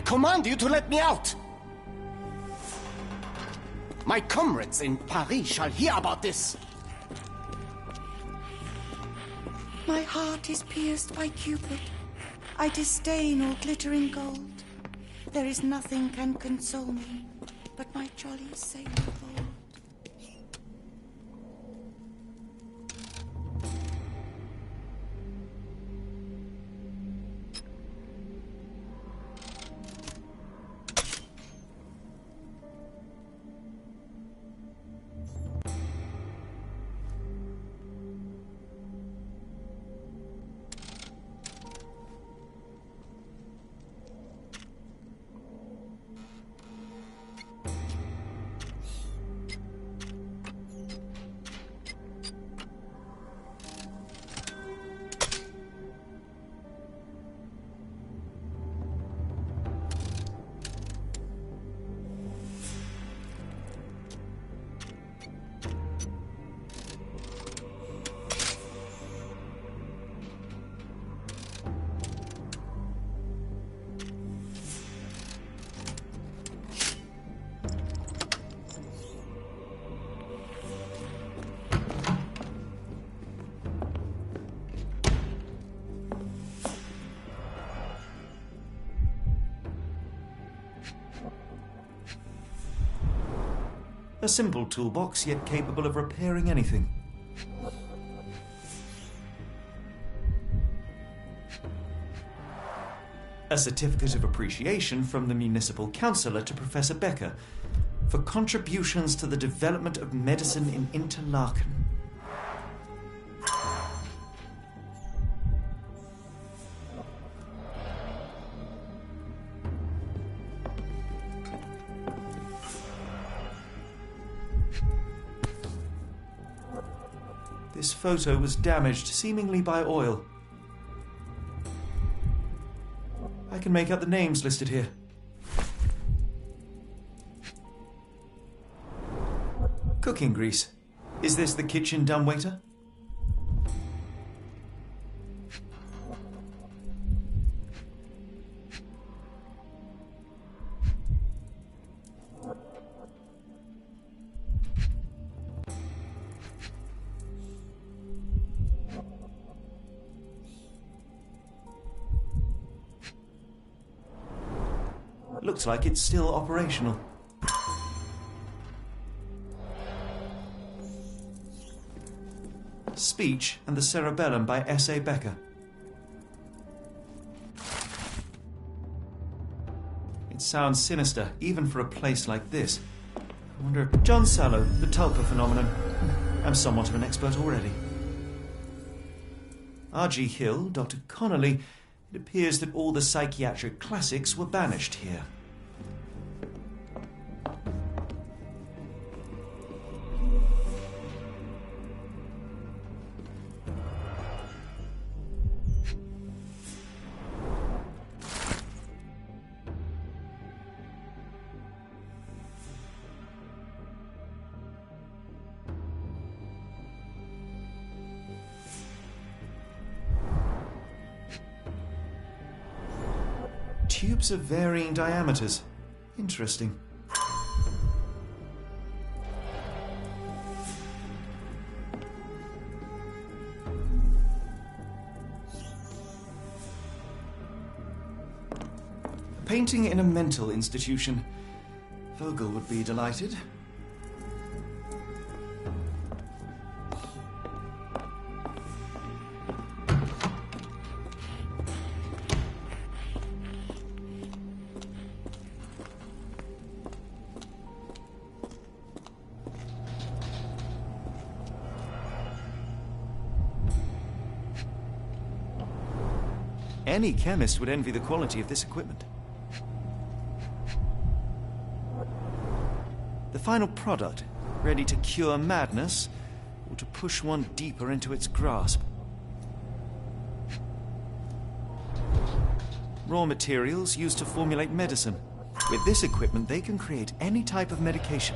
command you to let me out! My comrades in Paris shall hear about this! My heart is pierced by Cupid. I disdain all glittering gold. There is nothing can console me but my jolly sailor bold. A simple toolbox, yet capable of repairing anything. A certificate of appreciation from the municipal councillor to Professor Becker for contributions to the development of medicine in Interlaken. This photo was damaged, seemingly by oil. I can make out the names listed here. Cooking grease. Is this the kitchen dumbwaiter? Looks like it's still operational. Speech and the Cerebellum by S.A. Becker. It sounds sinister, even for a place like this. I wonder if John Sallow, the Tulpa phenomenon. I'm somewhat of an expert already. R.G. Hill, Dr. Connolly. It appears that all the psychiatric classics were banished here. Tubes of varying diameters. Interesting. A painting in a mental institution. Vogel would be delighted. Any chemist would envy the quality of this equipment. The final product, ready to cure madness or to push one deeper into its grasp. Raw materials used to formulate medicine. With this equipment, they can create any type of medication.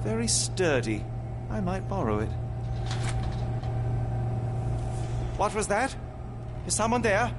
Very sturdy. I might borrow it. What was that? Is someone there?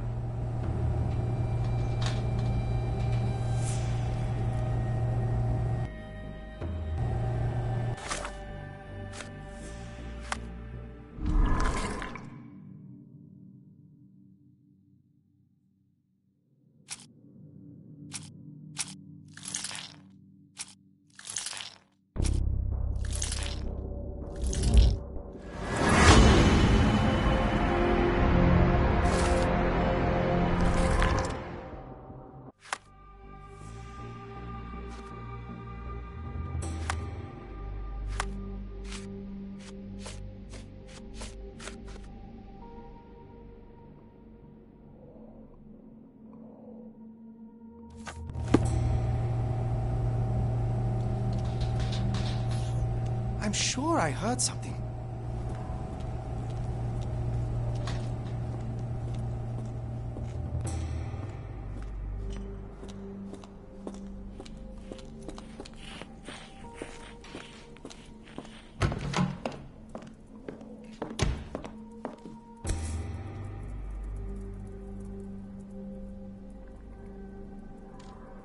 I'm sure I heard something.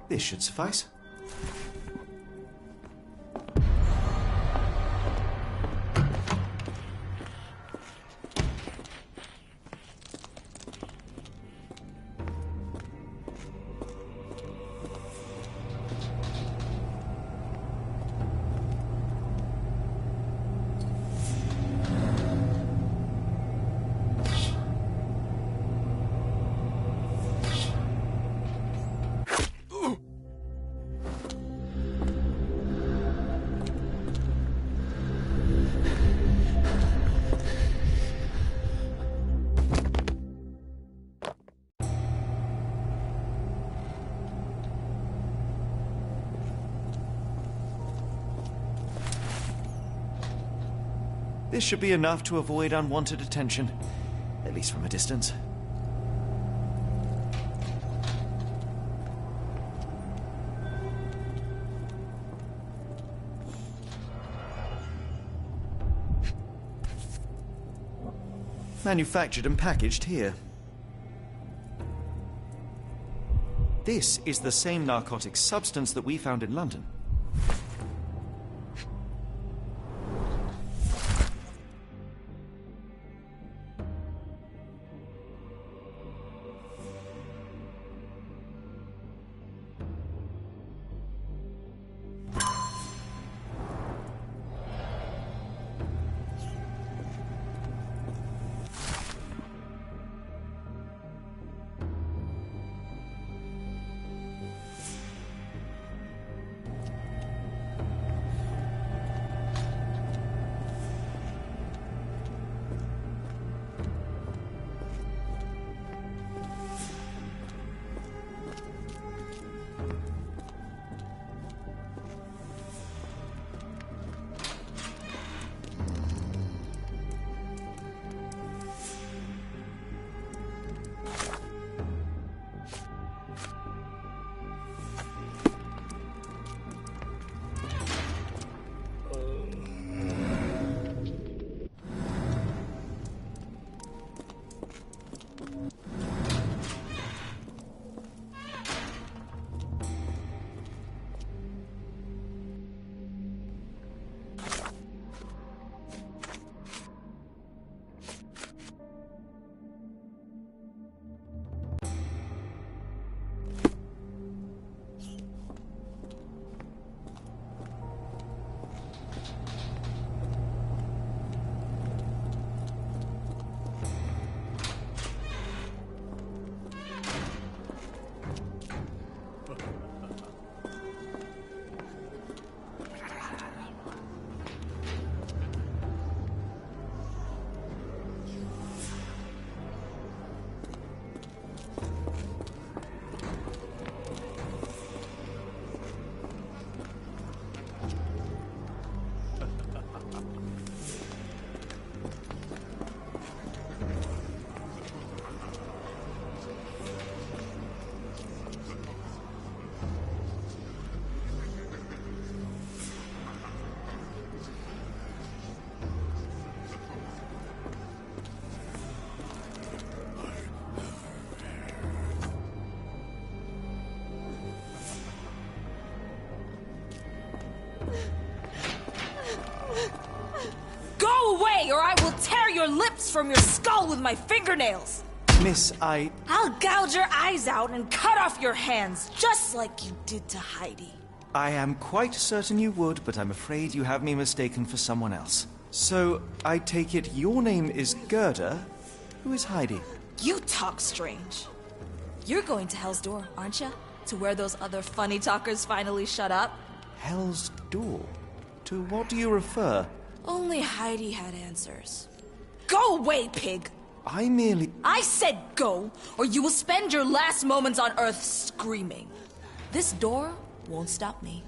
This should suffice. This should be enough to avoid unwanted attention, at least from a distance. Manufactured and packaged here. This is the same narcotic substance that we found in London. Go away, or I will tear your lips from your skull with my fingernails! Miss, I'll gouge your eyes out and cut off your hands, just like you did to Heidi. I am quite certain you would, but I'm afraid you have me mistaken for someone else. So, I take it your name is Gerda? Who is Heidi? You talk strange. You're going to Hell's Door, aren't you? To where those other funny talkers finally shut up? Hell's Door? To what do you refer? Only Heidi had answers. Go away, pig! I said go, or you will spend your last moments on Earth screaming. This door won't stop me.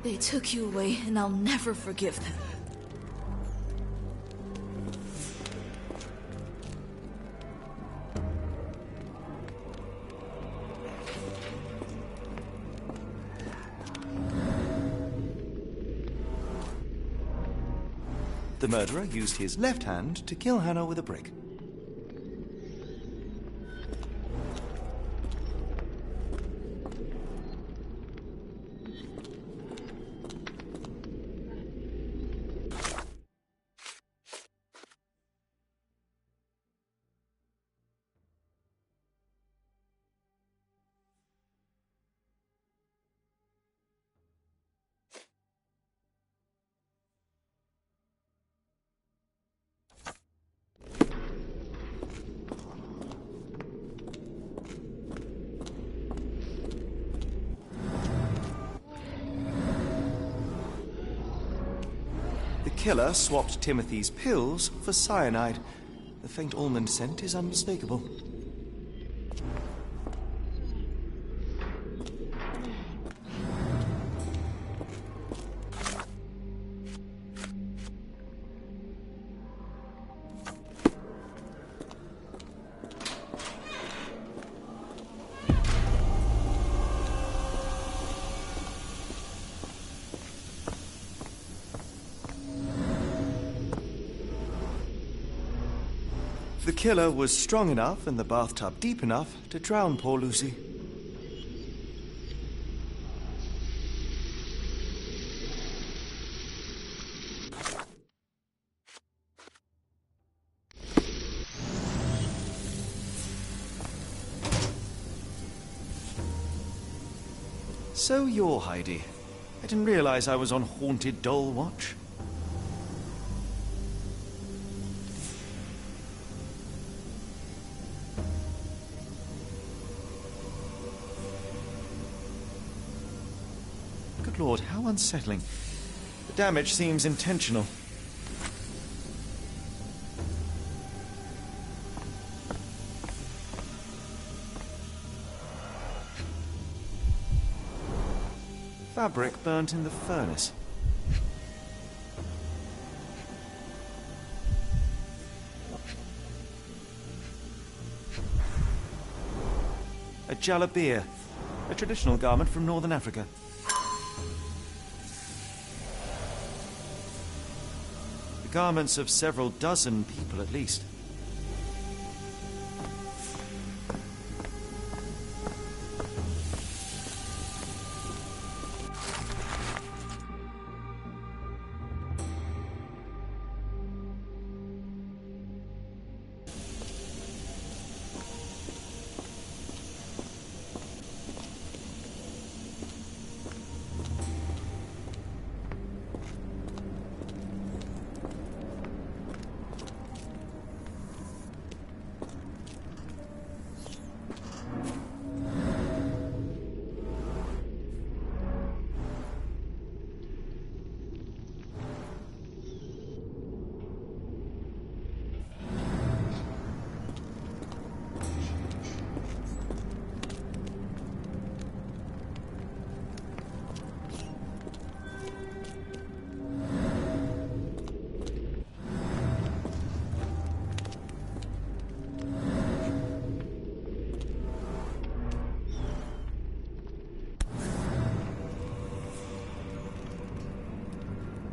They took you away, and I'll never forgive them. The murderer used his left hand to kill Hannah with a brick. The killer swapped Timothy's pills for cyanide. The faint almond scent is unmistakable. The killer was strong enough and the bathtub deep enough to drown poor Lucy. So you're Heidi. I didn't realize I was on haunted doll watch. Good Lord, how unsettling. The damage seems intentional. Fabric burnt in the furnace. A jalabia, a traditional garment from northern Africa. The garments of several dozen people at least.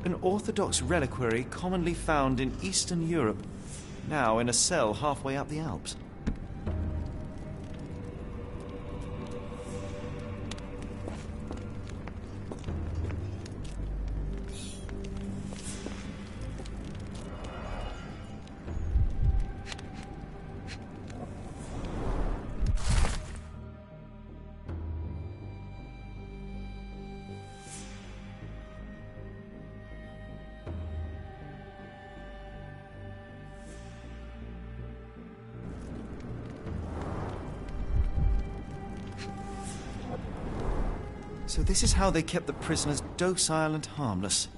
An Orthodox reliquary commonly found in Eastern Europe, now in a cell halfway up the Alps. So this is how they kept the prisoners docile and harmless.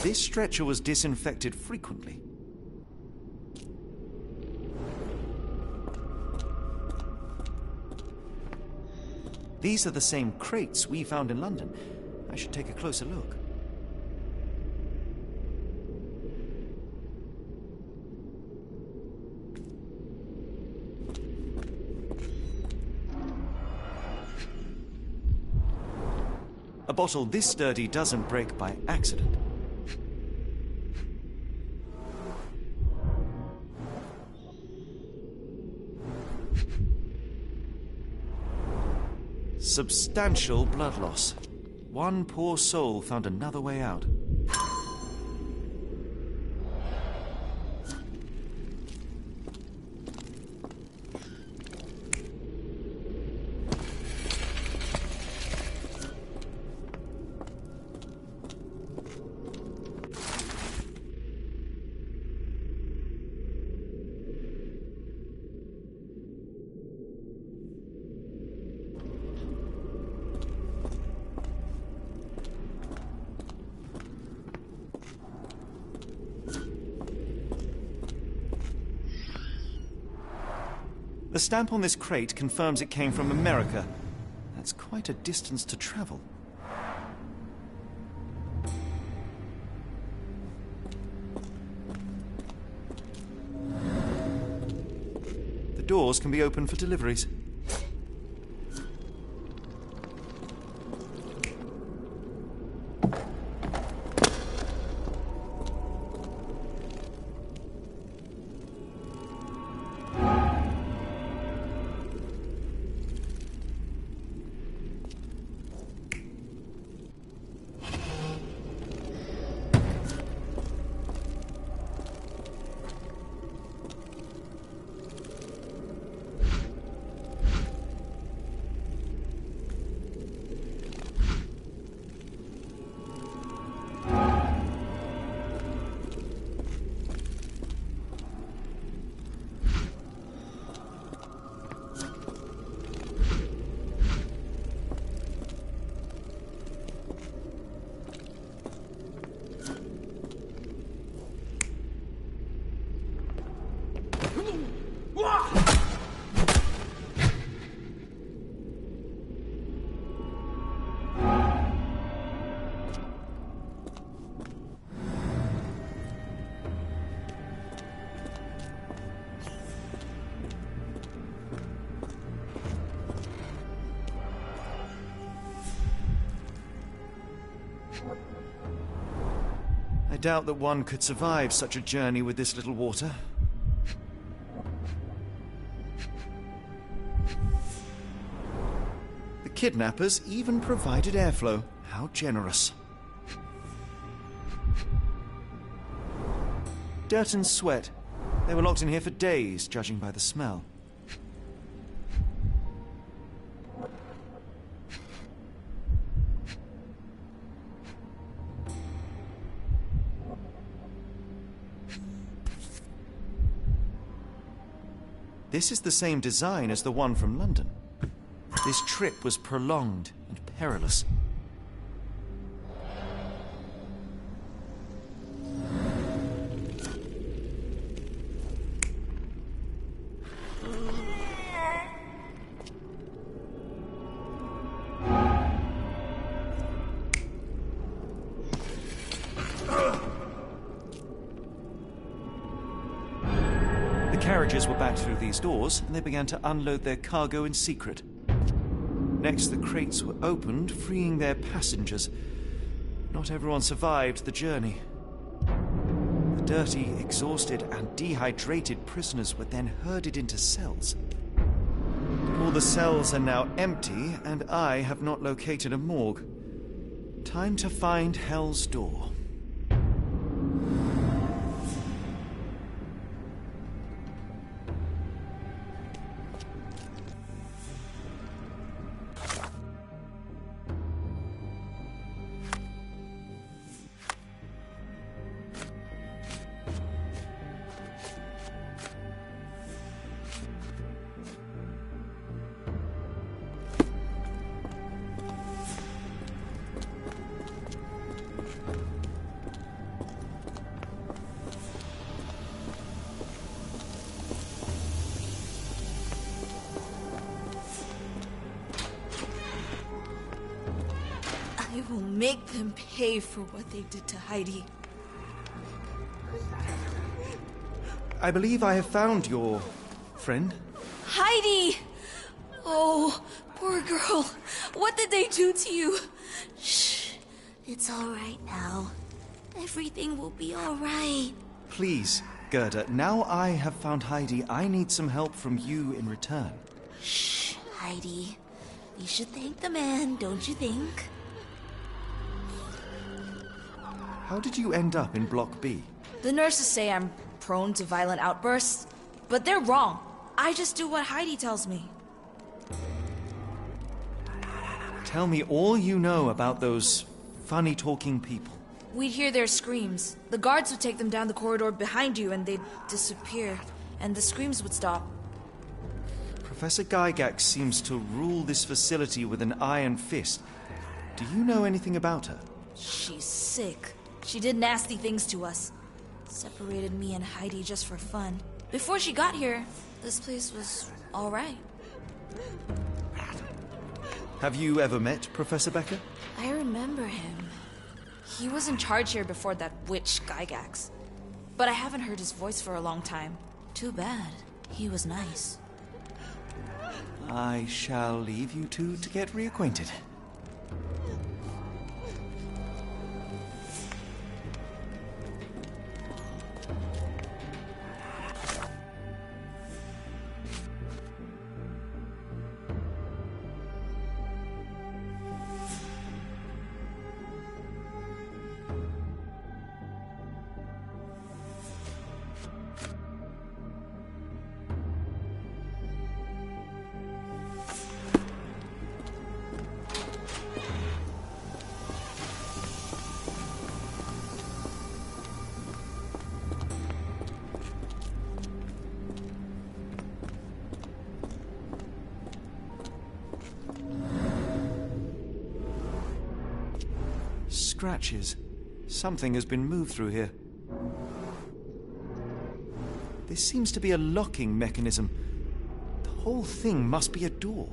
This stretcher was disinfected frequently. These are the same crates we found in London. I should take a closer look. A bottle this sturdy doesn't break by accident. Substantial blood loss. One poor soul found another way out. The stamp on this crate confirms it came from America. That's quite a distance to travel. The doors can be opened for deliveries. I doubt that one could survive such a journey with this little water. The kidnappers even provided airflow. How generous. Dirt and sweat. They were locked in here for days, judging by the smell. This is the same design as the one from London. This trip was prolonged and perilous. Carriages were backed through these doors, and they began to unload their cargo in secret. Next, the crates were opened, freeing their passengers. Not everyone survived the journey. The dirty, exhausted, and dehydrated prisoners were then herded into cells. All the cells are now empty, and I have not located a morgue. Time to find Hell's Door. I will make them pay for what they did to Heidi. I believe I have found your friend. Heidi! Oh, poor girl. What did they do to you? Shh. It's all right now. Everything will be all right. Please, Gerda, now I have found Heidi, I need some help from you in return. Shh, Heidi. We should thank the man, don't you think? How did you end up in Block B? The nurses say I'm prone to violent outbursts, but they're wrong. I just do what Heidi tells me. Tell me all you know about those funny-talking people. We'd hear their screams. The guards would take them down the corridor behind you and they'd disappear, and the screams would stop. Professor Gygax seems to rule this facility with an iron fist. Do you know anything about her? She's sick. She did nasty things to us. Separated me and Heidi just for fun. Before she got here, this place was all right. Have you ever met Professor Becker? I remember him. He was in charge here before that witch Gygax. But I haven't heard his voice for a long time. Too bad. He was nice. I shall leave you two to get reacquainted. Scratches. Something has been moved through here. This seems to be a locking mechanism. The whole thing must be a door.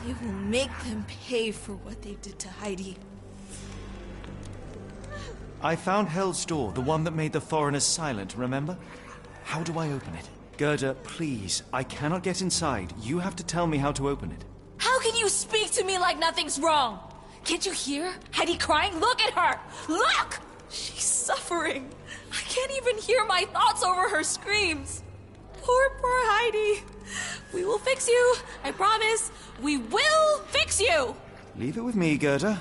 I will make them pay for what they did to Heidi. I found Hell's Door, the one that made the foreigners silent, remember? How do I open it? Gerda, please, I cannot get inside. You have to tell me how to open it. How can you speak to me like nothing's wrong? Can't you hear Heidi crying? Look at her! Look! She's suffering. I can't even hear my thoughts over her screams. Poor Heidi. We will fix you. I promise. We will fix you! Leave it with me, Gerda.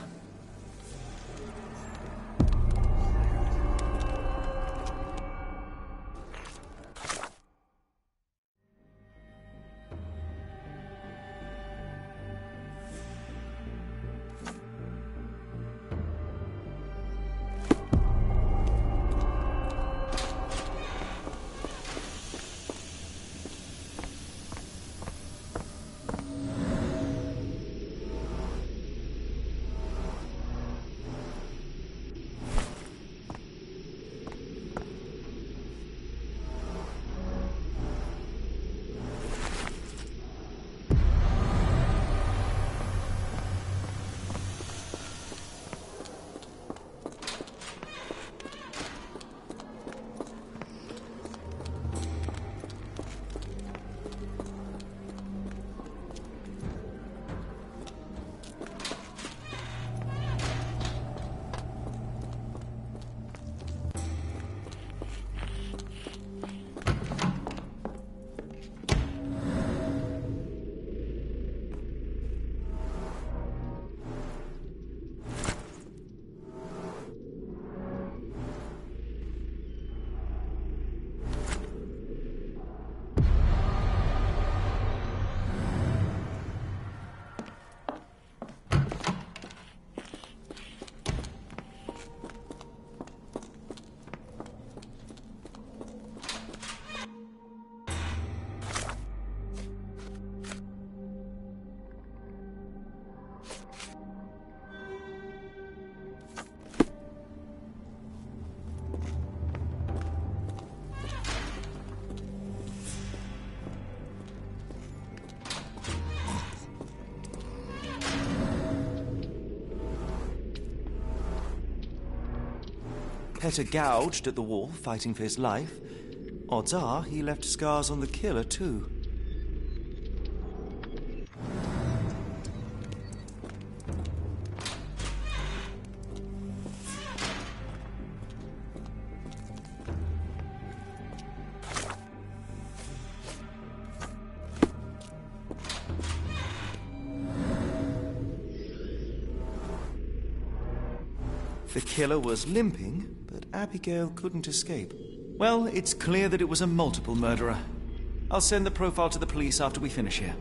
Petter gouged at the wall, fighting for his life, odds are he left scars on the killer too. The killer was limping, but Abigail couldn't escape. Well, it's clear that it was a multiple murderer. I'll send the profile to the police after we finish here.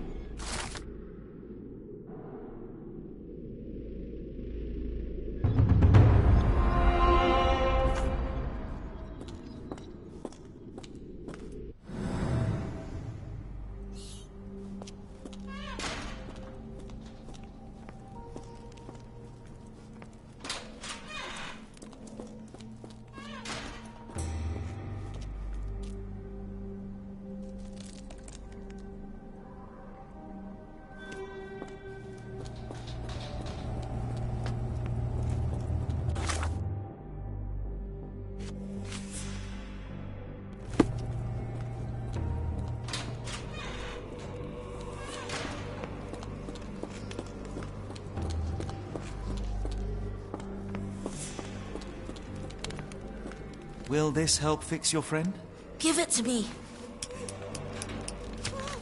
Will this help fix your friend? Give it to me.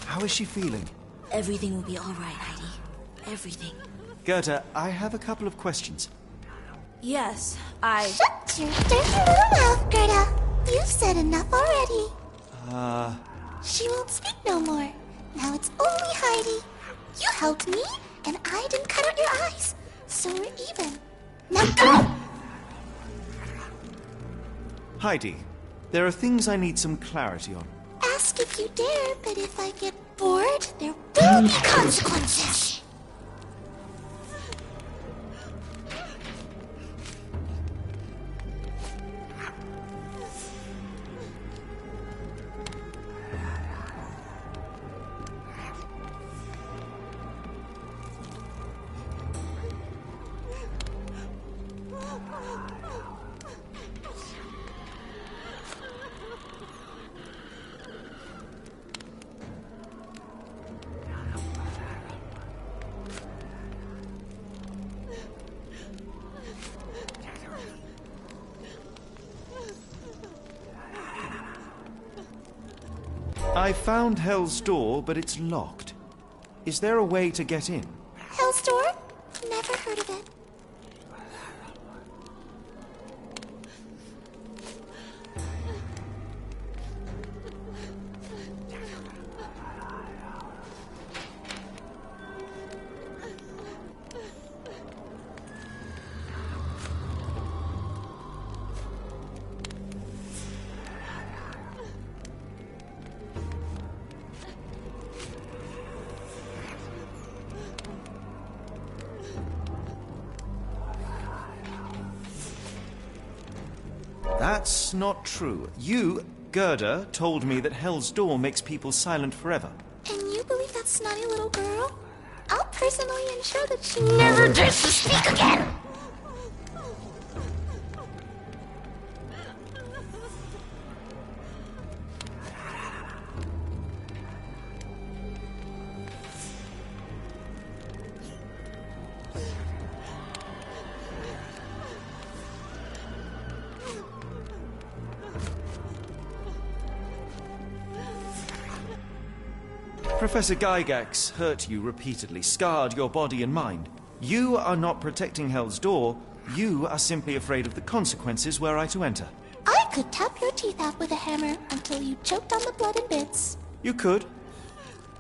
How is she feeling? Everything will be all right, Heidi. Everything. Gerda, I have a couple of questions. Yes, Shut your dirty little mouth, Gerda. You've said enough already. She won't speak no more. Now it's only Heidi. You helped me, and I didn't cut out your eyes. So we're even. Now go! Heidi, there are things I need some clarity on. Ask if you dare, but if I get bored, there will be consequences. I found Hell's Door, but it's locked. Is there a way to get in? Hell's Door? Never heard of it. That's not true. You, Gerda, told me that Hell's Door makes people silent forever. And you believe that snotty little girl? I'll personally ensure that she never dares to speak again! Professor Gygax hurt you repeatedly, scarred your body and mind. You are not protecting Hell's Door. You are simply afraid of the consequences were I to enter. I could tap your teeth out with a hammer until you choked on the blood and bits. You could.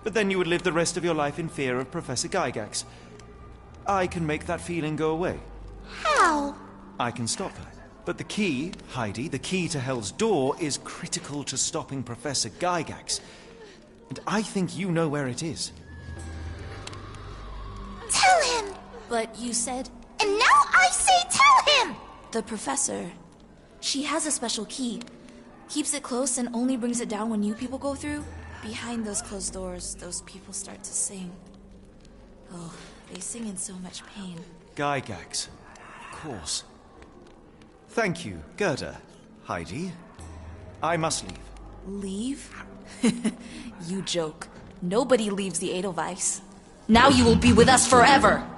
But then you would live the rest of your life in fear of Professor Gygax. I can make that feeling go away. How? I can stop her. But the key, Heidi, the key to Hell's Door is critical to stopping Professor Gygax. And I think you know where it is. Tell him! but you said... And now I say tell him! The professor, she has a special key. Keeps it close and only brings it down when new people go through. Behind those closed doors, those people start to sing. Oh, they sing in so much pain. Gygax, of course. Thank you, Gerda. Heidi, I must leave. Leave? You joke. Nobody leaves the Edelweiss. Now you will be with us forever!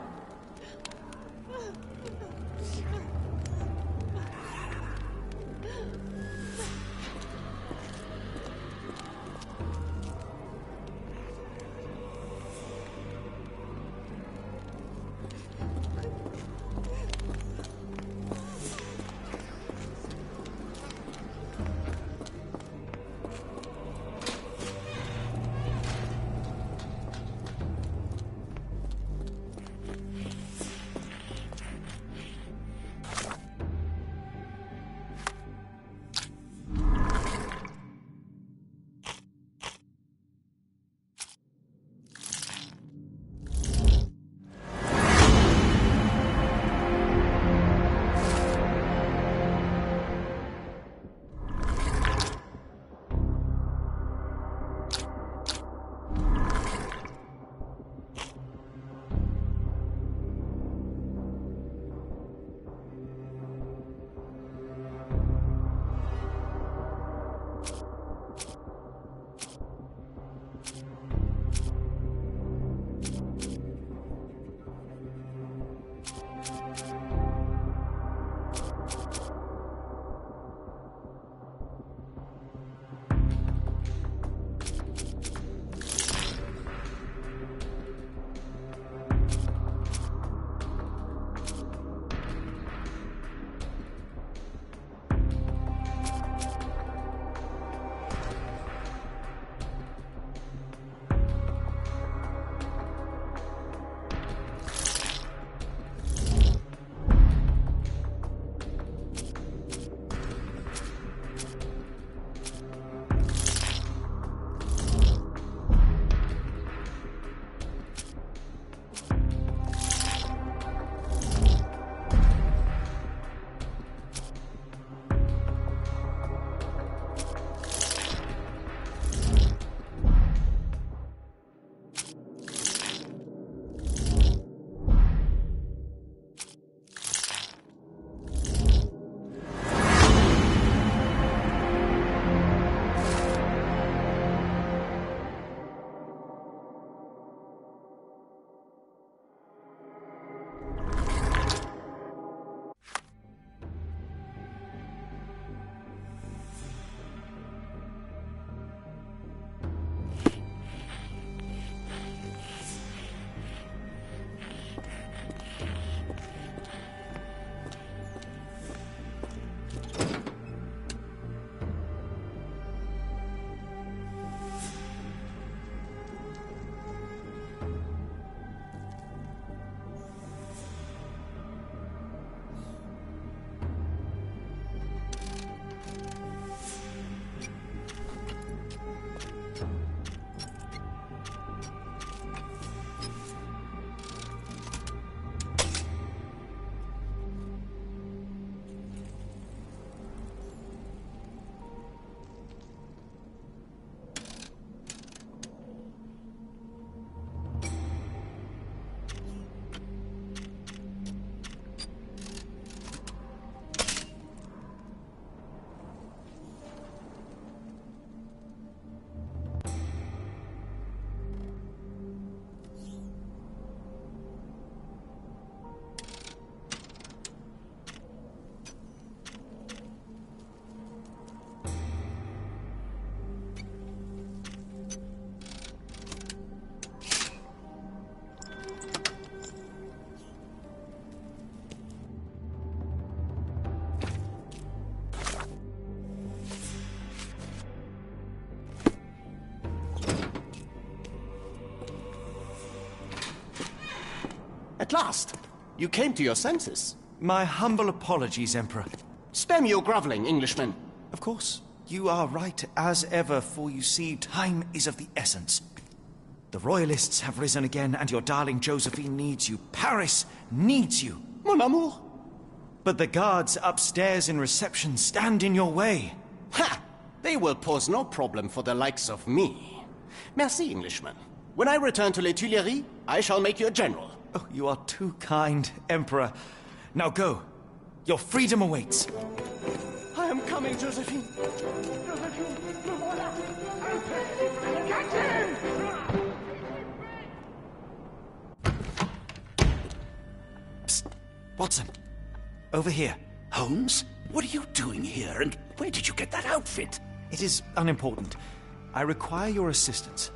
At last, you came to your senses. My humble apologies, Emperor. Spare me your groveling, Englishman. Of course, you are right as ever, for you see, time is of the essence. The royalists have risen again, and your darling Josephine needs you. Paris needs you. Mon amour. But the guards upstairs in reception stand in your way. Ha! They will pose no problem for the likes of me. Merci, Englishman. When I return to Les Tuileries, I shall make you a general. Oh, you are too kind, Emperor. Now go. Your freedom awaits. I am coming, Josephine. Catch him! Psst. Watson. Over here. Holmes? What are you doing here, and where did you get that outfit? It is unimportant. I require your assistance.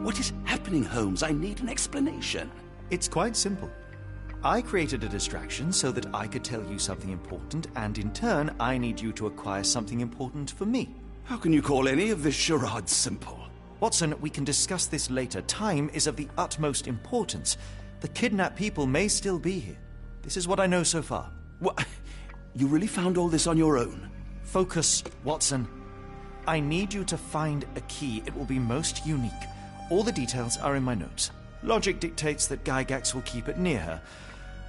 What is happening, Holmes? I need an explanation. It's quite simple. I created a distraction so that I could tell you something important, and in turn, I need you to acquire something important for me. How can you call any of this charade simple? Watson, we can discuss this later. Time is of the utmost importance. The kidnapped people may still be here. This is what I know so far. What? You really found all this on your own? Focus, Watson. I need you to find a key. It will be most unique. All the details are in my notes. Logic dictates that Gygax will keep it near her.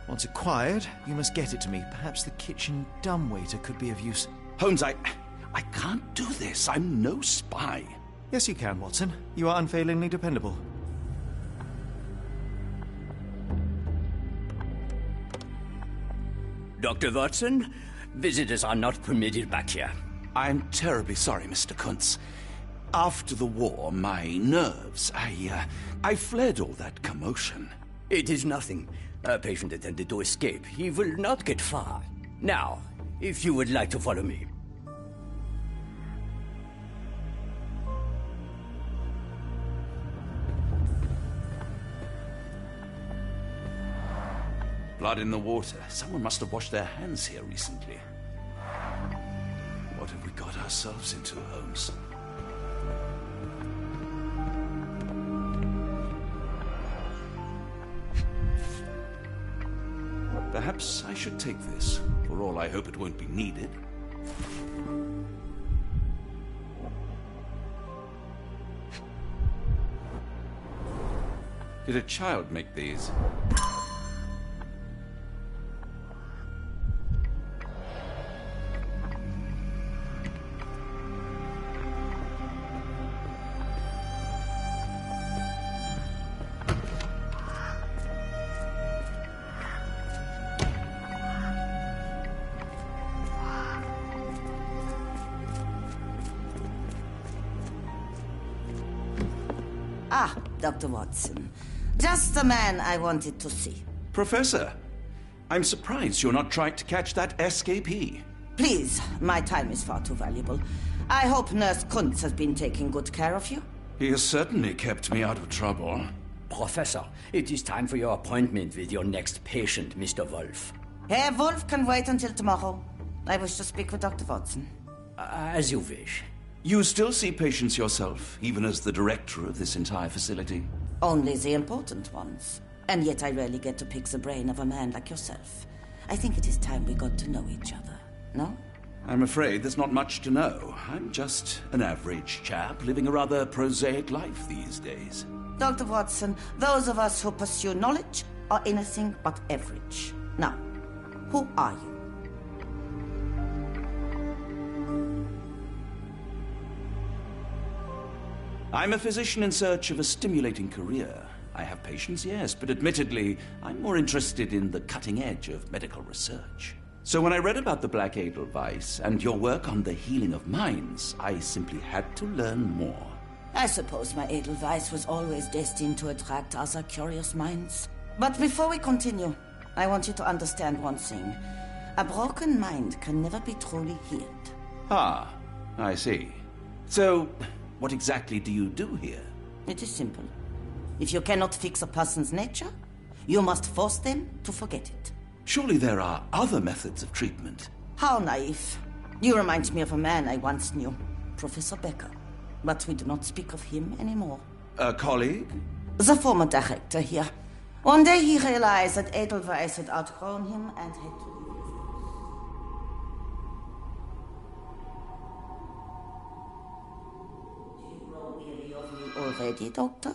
Once acquired, you must get it to me. Perhaps the kitchen dumbwaiter could be of use. Holmes, I can't do this. I'm no spy. Yes, you can, Watson. You are unfailingly dependable. Dr. Watson, visitors are not permitted back here. I'm terribly sorry, Mr. Kuntz. After the war, my nerves, I fled all that commotion. It is nothing. A patient attempted to escape. He will not get far. Now, if you would like to follow me. Blood in the water. Someone must have washed their hands here recently. What have we got ourselves into, Holmes? Perhaps I should take this. For all I hope it won't be needed. Did a child make these? Ah, Dr. Watson. Just the man I wanted to see. Professor, I'm surprised you're not trying to catch that escapee. Please, my time is far too valuable. I hope Nurse Kuntz has been taking good care of you. He has certainly kept me out of trouble. Professor, it is time for your appointment with your next patient, Mr. Wolf. Herr Wolf can wait until tomorrow. I wish to speak with Dr. Watson. As you wish. You still see patients yourself, even as the director of this entire facility? Only the important ones. And yet I rarely get to pick the brain of a man like yourself. I think it is time we got to know each other, no? I'm afraid there's not much to know. I'm just an average chap living a rather prosaic life these days. Dr. Watson, those of us who pursue knowledge are anything but average. Now, who are you? I'm a physician in search of a stimulating career. I have patients, yes, but admittedly, I'm more interested in the cutting edge of medical research. So when I read about the Black Edelweiss and your work on the healing of minds, I simply had to learn more. I suppose my Edelweiss was always destined to attract other curious minds. But before we continue, I want you to understand one thing. A broken mind can never be truly healed. Ah, I see. So, what exactly do you do here? It is simple. If you cannot fix a person's nature, you must force them to forget it. Surely there are other methods of treatment. How naive. You remind me of a man I once knew, Professor Becker. But we do not speak of him anymore. A colleague? The former director here. One day he realized that Edelweiss had outgrown him and had to leave. Do you grow weary of me already, Doctor?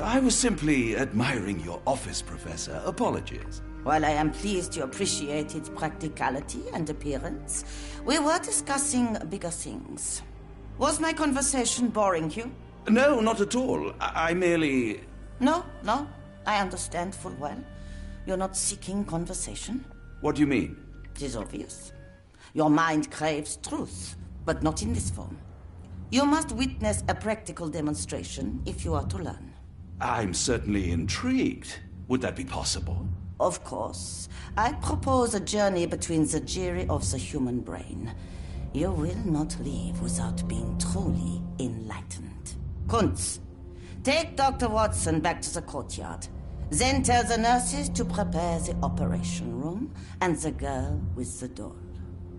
I was simply admiring your office, Professor. Apologies. While I am pleased you appreciate its practicality and appearance, we were discussing bigger things. Was my conversation boring you? No, not at all. I merely... No, I understand full well. You're not seeking conversation. What do you mean? It is obvious. Your mind craves truth, but not in this form. You must witness a practical demonstration if you are to learn. I'm certainly intrigued. Would that be possible? Of course. I propose a journey between the jury of the human brain. You will not leave without being truly enlightened. Kuntz, take Dr. Watson back to the courtyard. Then tell the nurses to prepare the operation room and the girl with the doll.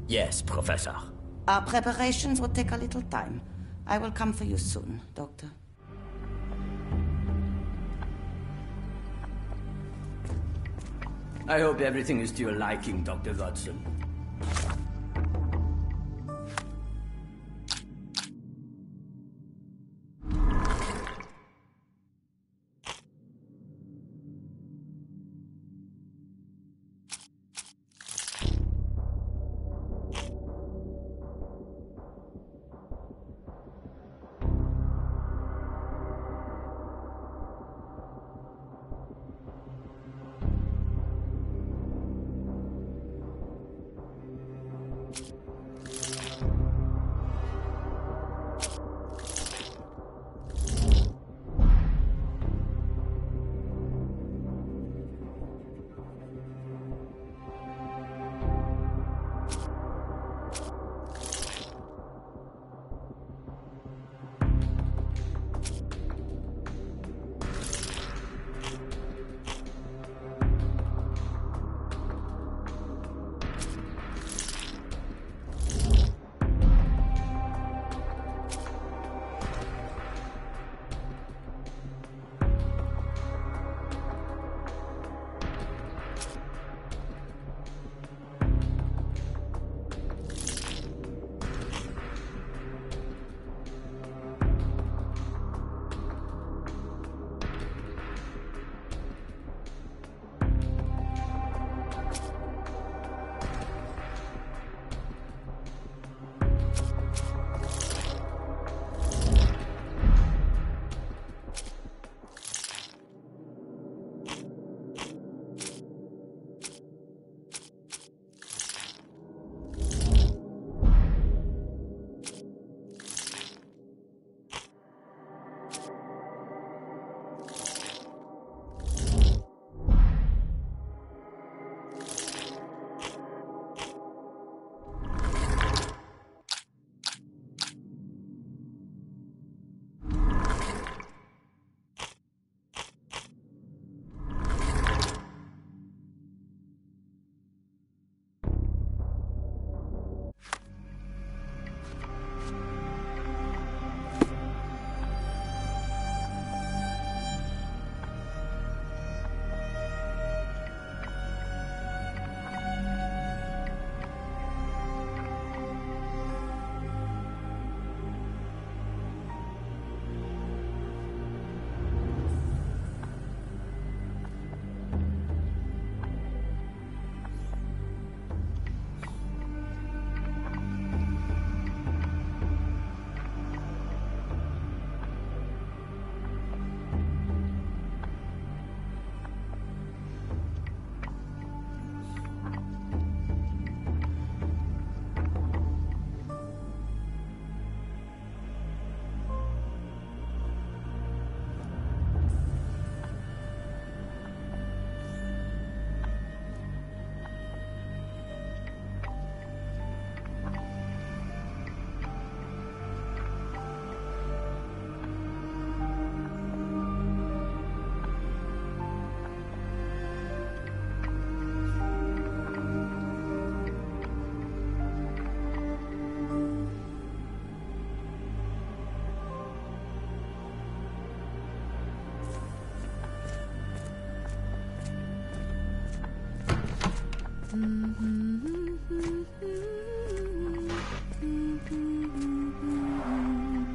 Yes, Professor. Our preparations will take a little time. I will come for you soon, Doctor. I hope everything is to your liking, Dr. Watson.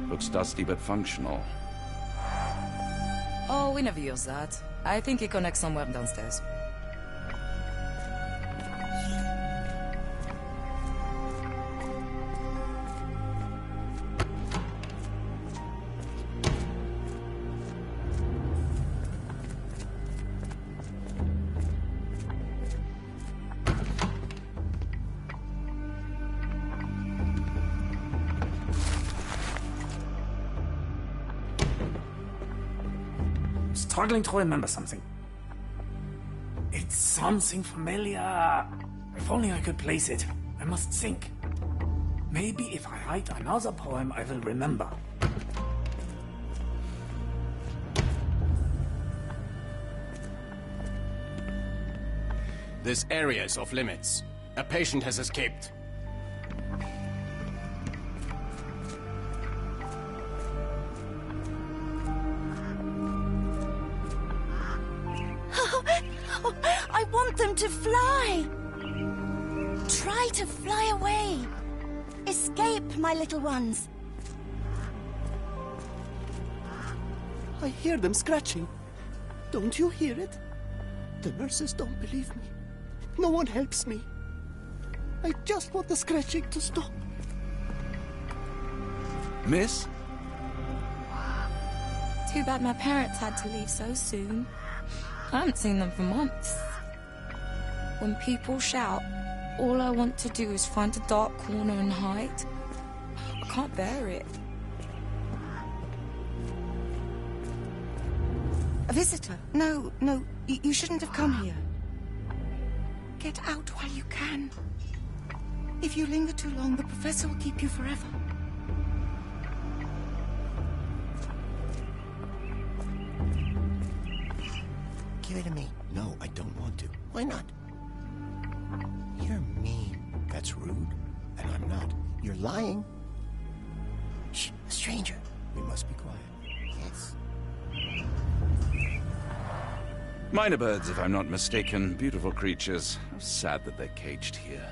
Looks dusty but functional. Oh, we never use that. I think it connects somewhere downstairs. struggling to remember something. It's something familiar. If only I could place it. I must think. Maybe if I write another poem, I will remember. This area is off limits. A patient has escaped. I want them to fly. Try to fly away. Escape, my little ones. I hear them scratching. Don't you hear it? The nurses don't believe me. No one helps me. I just want the scratching to stop. Miss? Too bad my parents had to leave so soon. I haven't seen them for months. When people shout, all I want to do is find a dark corner and hide. I can't bear it. A visitor? No, you shouldn't have come here. Get out while you can. If you linger too long, the professor will keep you forever. Give it to me. No, I don't want to. Why not? You're mean. That's rude. And I'm not. You're lying. Shh, a stranger. We must be quiet. Yes. Minor birds, if I'm not mistaken. Beautiful creatures. How sad that they're caged here.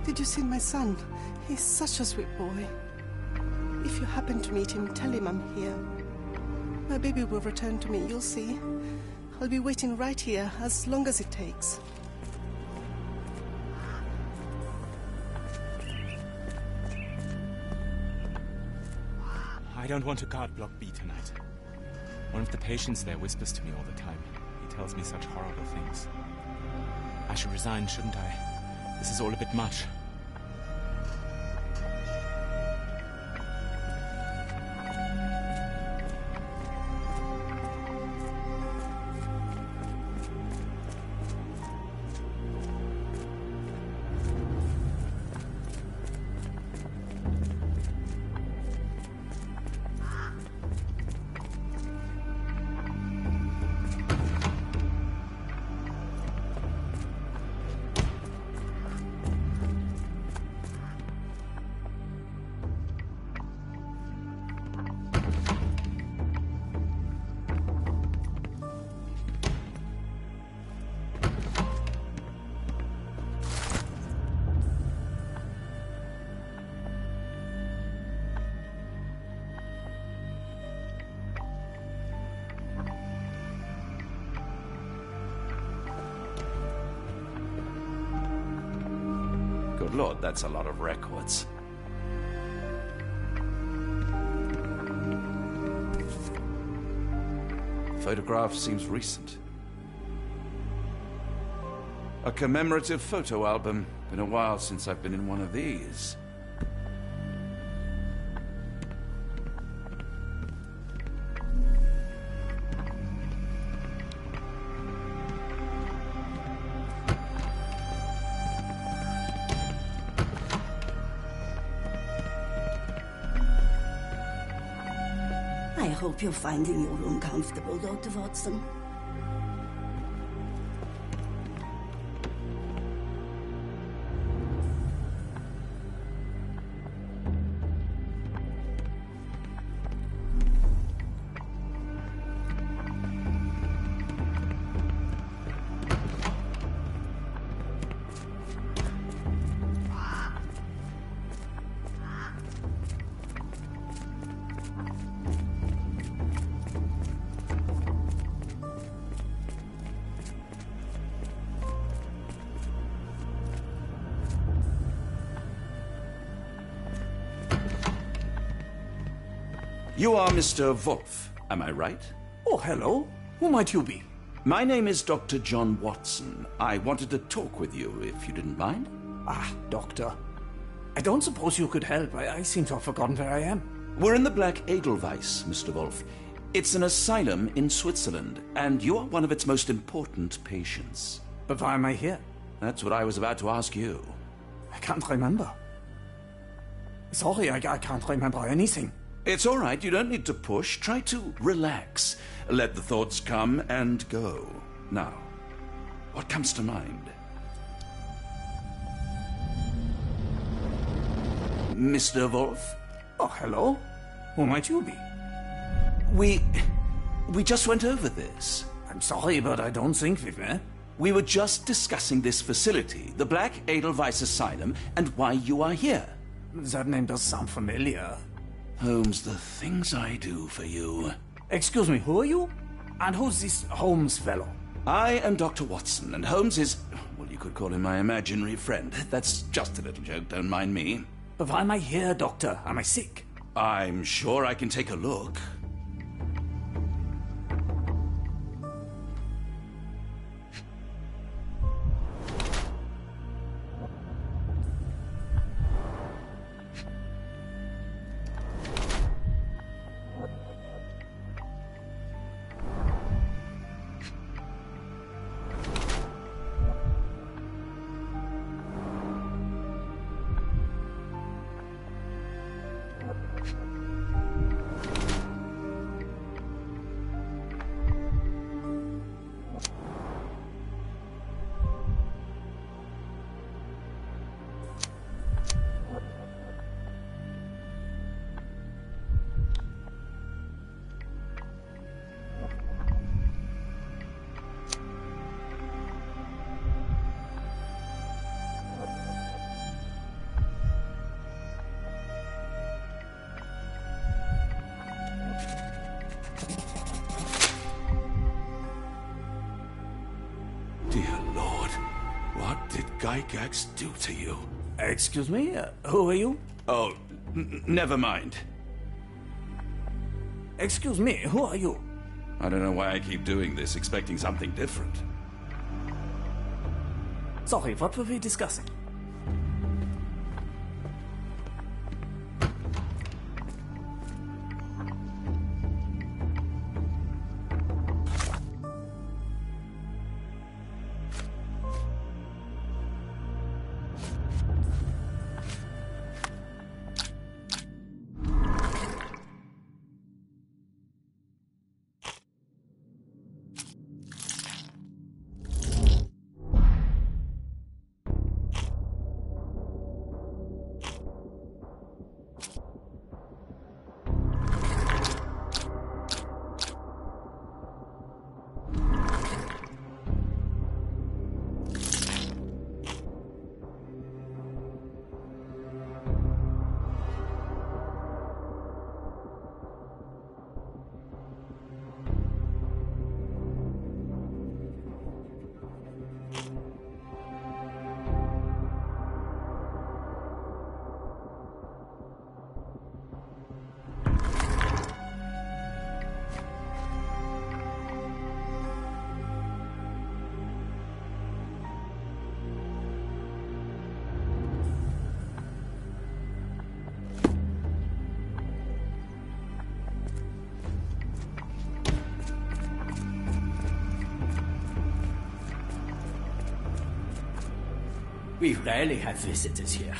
Did you see my son? He's such a sweet boy. If you happen to meet him, tell him I'm here. My baby will return to me, you'll see. I'll be waiting right here as long as it takes. I don't want a guard block B tonight. One of the patients there whispers to me all the time. He tells me such horrible things. I should resign, shouldn't I? This is all a bit much. Good Lord, that's a lot of records. Photograph seems recent. A commemorative photo album. Been a while since I've been in one of these. I hope you're finding your room comfortable, Dr. Watson. You are Mr. Wolf, am I right? Oh, hello. Who might you be? My name is Dr. John Watson. I wanted to talk with you, if you didn't mind. Ah, Doctor. I don't suppose you could help. I seem to have forgotten where I am. We're in the Black Edelweiss, Mr. Wolf. It's an asylum in Switzerland, and you are one of its most important patients. But why am I here? That's what I was about to ask you. I can't remember. Sorry, I can't remember anything. It's all right. You don't need to push. Try to relax. Let the thoughts come and go. Now, what comes to mind? Mr. Wolf? Oh, hello. Who might you be? We just went over this. I'm sorry, but I don't think we've met. We were just discussing this facility, the Black Edelweiss Asylum, and why you are here. That name does sound familiar. Holmes, the things I do for you. Excuse me, who are you? And who's this Holmes fellow? I am Dr. Watson, and Holmes is, well, you could call him my imaginary friend. That's just a little joke, don't mind me. But why am I here, Doctor? Am I sick? I'm sure I can take a look. Gygax do to you? Excuse me? Who are you? Oh, never mind. Excuse me, who are you? I don't know why I keep doing this, expecting something different. Sorry, what were we discussing? We rarely have visitors here.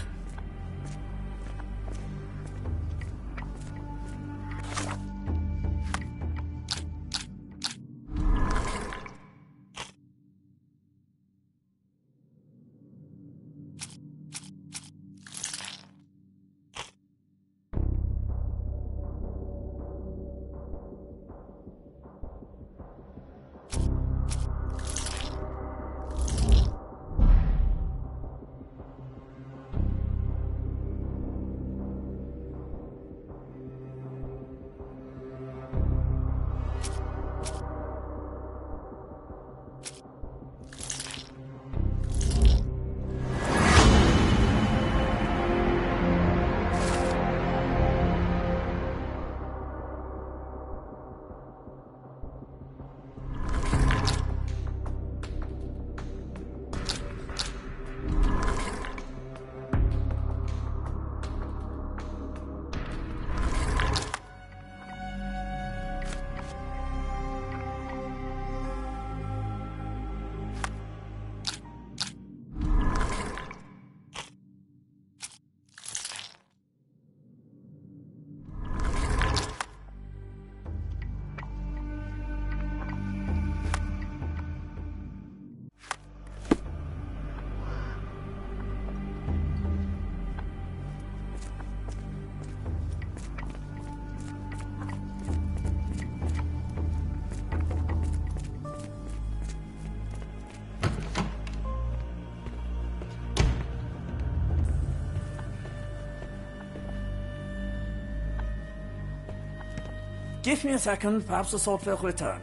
Give me a second, perhaps the thought will return.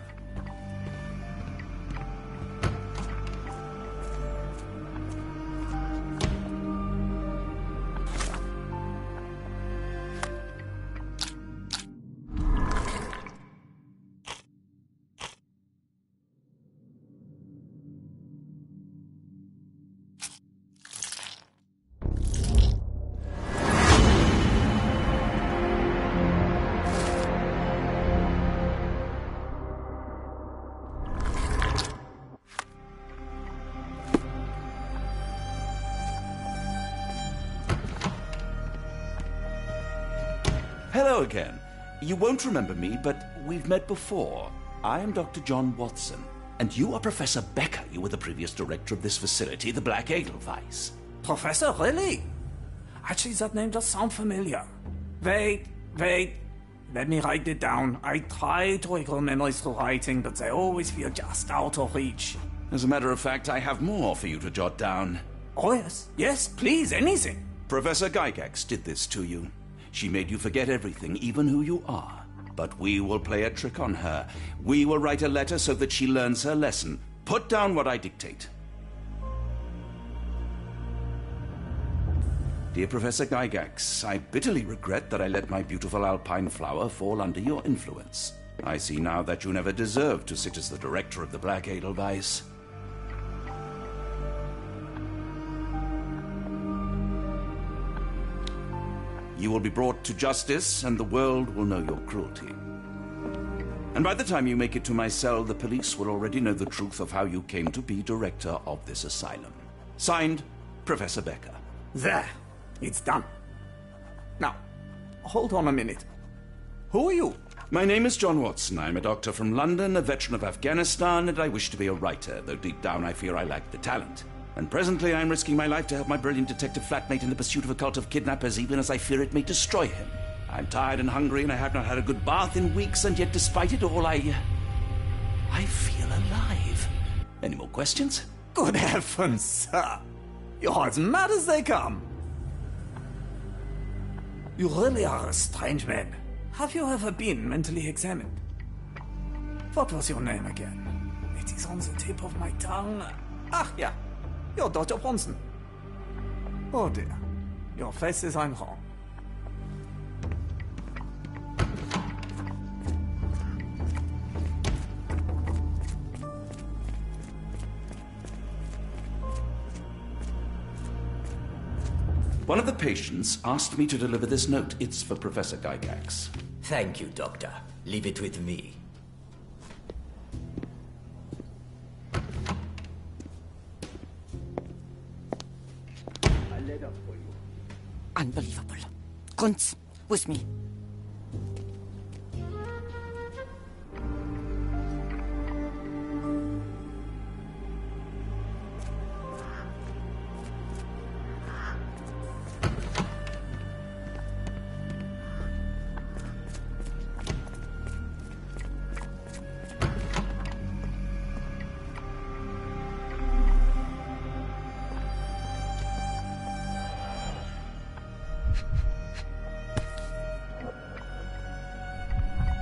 Hello again. You won't remember me, but we've met before. I am Dr. John Watson, and you are Professor Becker. You were the previous director of this facility, the Black Edelweiss. Professor, really? Actually, that name does sound familiar. Wait. Let me write it down. I try to recall memories through writing, but they always feel just out of reach. As a matter of fact, I have more for you to jot down. Oh, yes. Yes, please, anything. Professor Gygax did this to you. She made you forget everything, even who you are. But we will play a trick on her. We will write a letter so that she learns her lesson. Put down what I dictate. Dear Professor Gygax, I bitterly regret that I let my beautiful alpine flower fall under your influence. I see now that you never deserved to sit as the director of the Black Edelweiss. You will be brought to justice, and the world will know your cruelty. And by the time you make it to my cell, the police will already know the truth of how you came to be director of this asylum. Signed, Professor Becker. There. It's done. Now, hold on a minute. Who are you? My name is John Watson. I'm a doctor from London, a veteran of Afghanistan, and I wish to be a writer, though deep down I fear I lack the talent. And presently I'm risking my life to help my brilliant detective flatmate in the pursuit of a cult of kidnappers, even as I fear it may destroy him. I'm tired and hungry, and I have not had a good bath in weeks, and yet despite it all, I feel alive. Any more questions? Good heavens, sir. You're as mad as they come. You really are a strange man. Have you ever been mentally examined? What was your name again? It is on the tip of my tongue. Ah, yeah. You're Dr. Bronson. Oh dear. Your face is I'm wrong. One of the patients asked me to deliver this note. It's for Professor Gygax. Thank you, Doctor. Leave it with me. A letter for you. Unbelievable. Kunz, with me.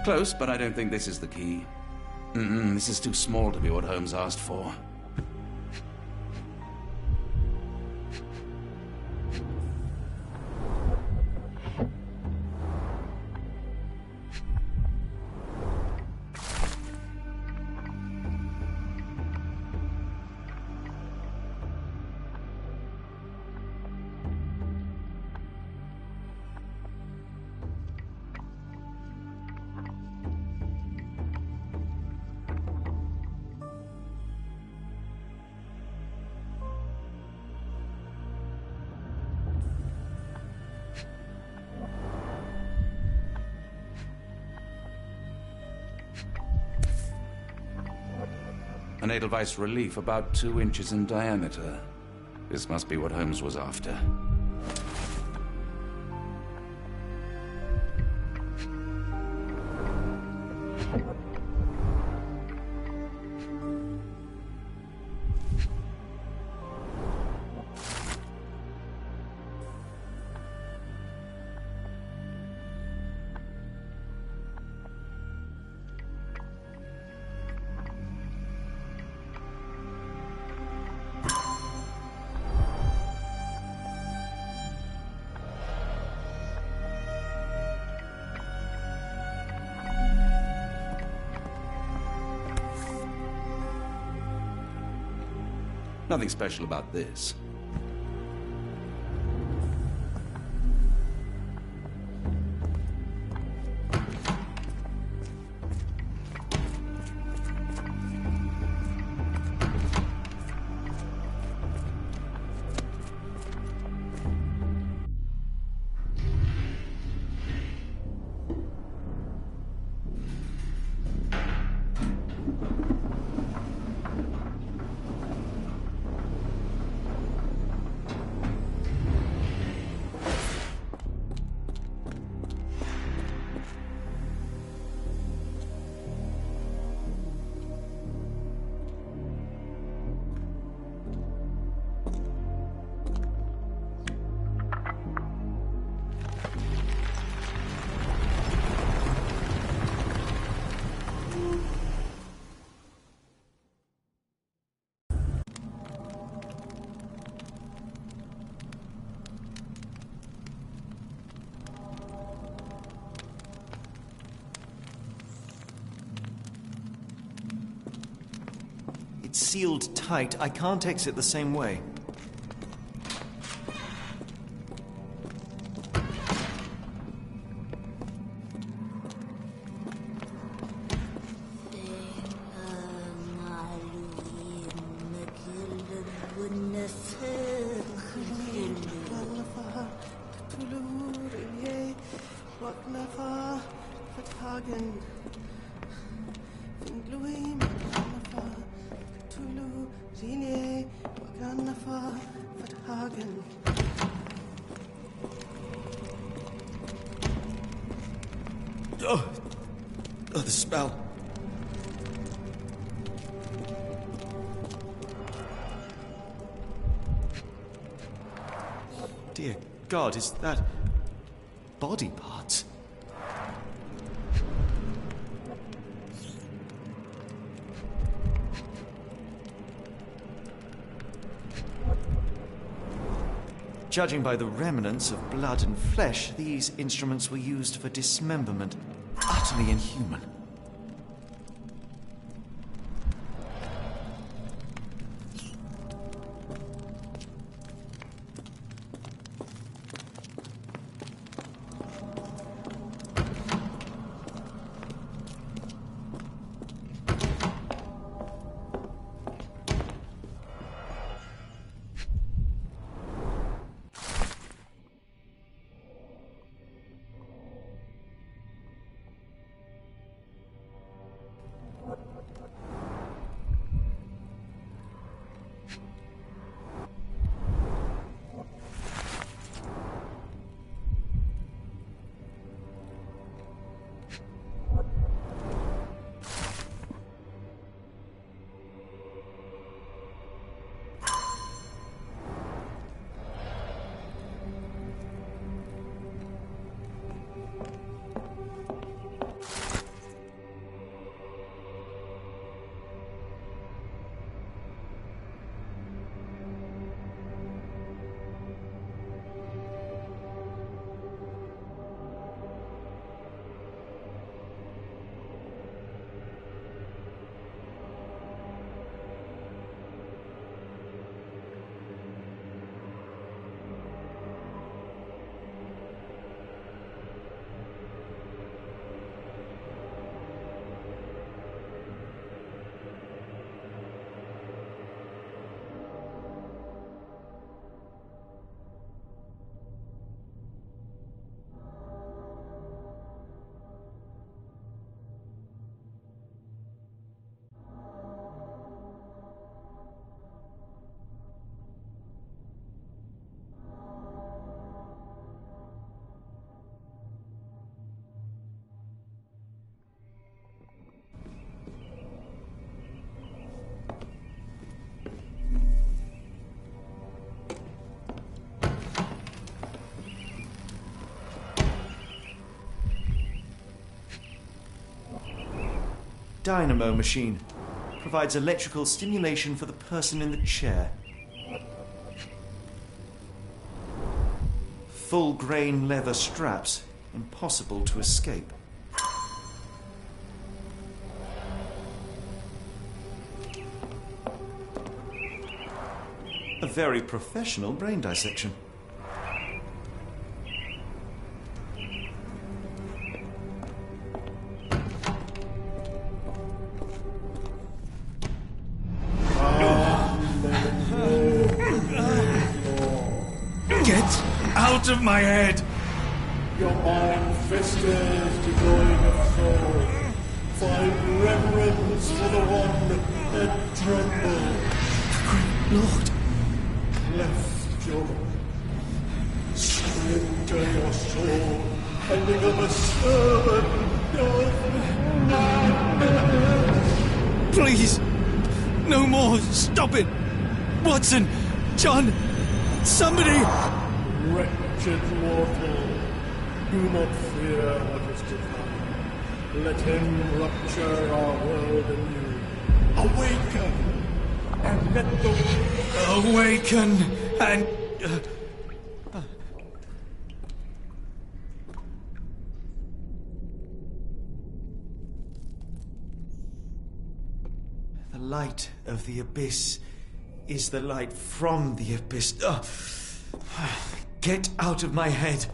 Close, but I don't think this is the key. This is too small to be what Holmes asked for. An Edelweiss relief about 2 inches in diameter. This must be what Holmes was after. nothing special about this. It's sealed tight. I can't exit the same way. Oh, the smell. Dear God, is that body parts? Judging by the remnants of blood and flesh, these instruments were used for dismemberment. Utterly inhuman. Dynamo machine. Provides electrical stimulation for the person in the chair. Full grain leather straps. Impossible to escape. very professional brain dissection. Get out of my head! Your mind festers, devoid of soul. Find reverence for the one that trembled. Lord. Left your surrender your soul and become a servant of madness. Please! No more! Stop it! Watson! John! Somebody! Wretched mortal, do not fear what is to come. Let him rupture our world anew. Awaken! And let the... Awaken and... The light of the abyss is the light from the abyss. Get out of my head.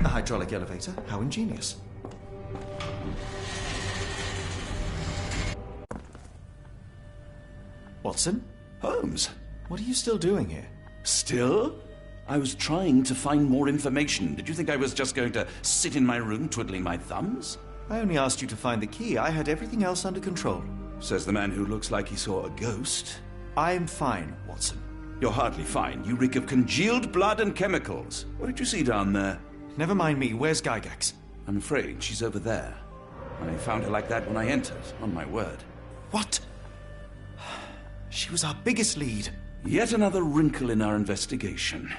Hydraulic elevator. How ingenious. Watson? Holmes? What are you still doing here? Still? I was trying to find more information. Did you think I was just going to sit in my room twiddling my thumbs? I only asked you to find the key. I had everything else under control. Says the man who looks like he saw a ghost. I'm fine, Watson. You're hardly fine. You reek of congealed blood and chemicals. What did you see down there? Never mind me. Where's Gygax? I'm afraid she's over there. I found her like that when I entered, on my word. What? She was our biggest lead. Yet another wrinkle in our investigation.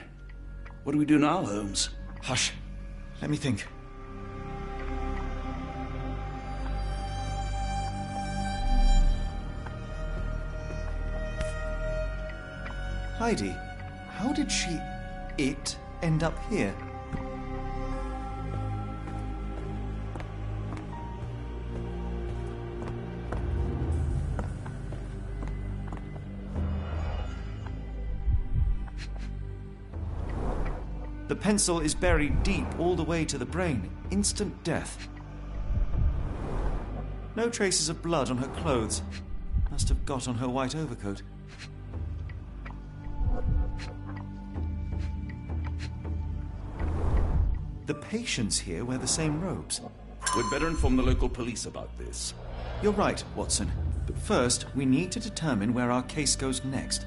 What do we do now, Holmes? Hush. Let me think. Heidi, how did it end up here? The pencil is buried deep all the way to the brain. Instant death. No traces of blood on her clothes. Must have got on her white overcoat. The patients here wear the same robes. We'd better inform the local police about this. You're right, Watson. But first, we need to determine where our case goes next.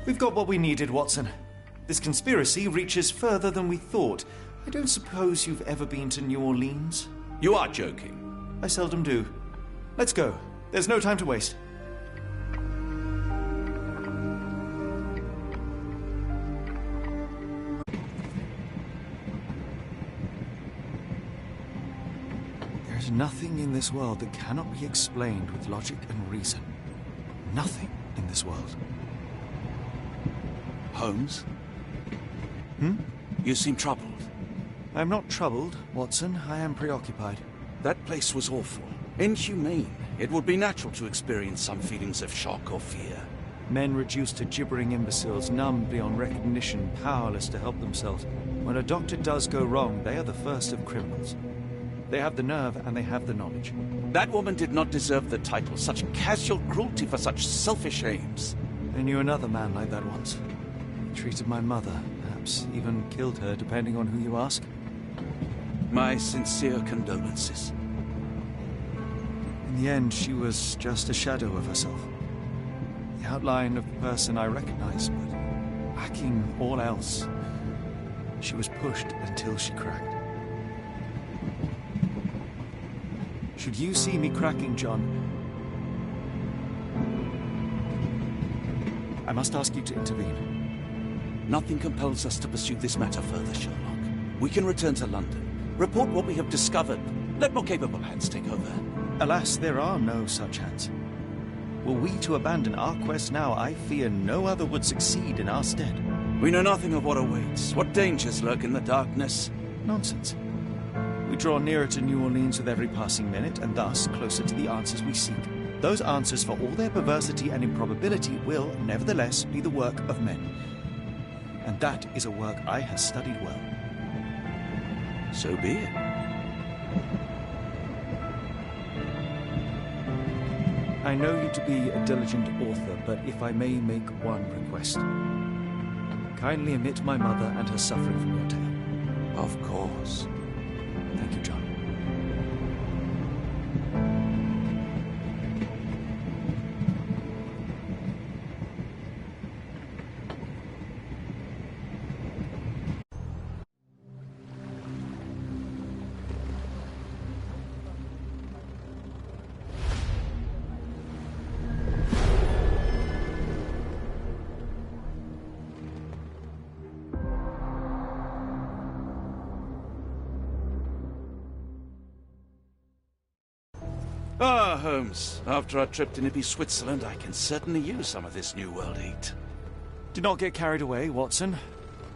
We've got what we needed, Watson. This conspiracy reaches further than we thought. I don't suppose you've ever been to New Orleans? You are joking. I seldom do. Let's go. There's no time to waste. There's nothing in this world that cannot be explained with logic and reason. Nothing in this world. Holmes? Hmm? You seem troubled. I'm not troubled, Watson. I am preoccupied. That place was awful. Inhumane. It would be natural to experience some feelings of shock or fear. Men reduced to gibbering imbeciles, numb beyond recognition, powerless to help themselves. When a doctor does go wrong, they are the first of criminals. They have the nerve and they have the knowledge. That woman did not deserve the title. Such casual cruelty for such selfish aims. I knew another man like that once. He treated my mother, perhaps even killed her, depending on who you ask. My sincere condolences. In the end, she was just a shadow of herself. The outline of the person I recognized, but lacking all else. She was pushed until she cracked. Should you see me cracking, John, I must ask you to intervene. Nothing compels us to pursue this matter further, Sherlock. We can return to London, report what we have discovered. Let more capable hands take over. Alas, there are no such hands. Were we to abandon our quest now, I fear no other would succeed in our stead. We know nothing of what awaits, what dangers lurk in the darkness. Nonsense. We draw nearer to New Orleans with every passing minute, and thus closer to the answers we seek. Those answers, for all their perversity and improbability, will, nevertheless, be the work of men. And that is a work I have studied well. So be it. I know you to be a diligent author, but if I may make one request. Kindly omit my mother and her suffering from your tale. Of course. Thank you, John. Ah, Holmes. After our trip to nippy Switzerland, I can certainly use some of this New World heat. Do not get carried away, Watson.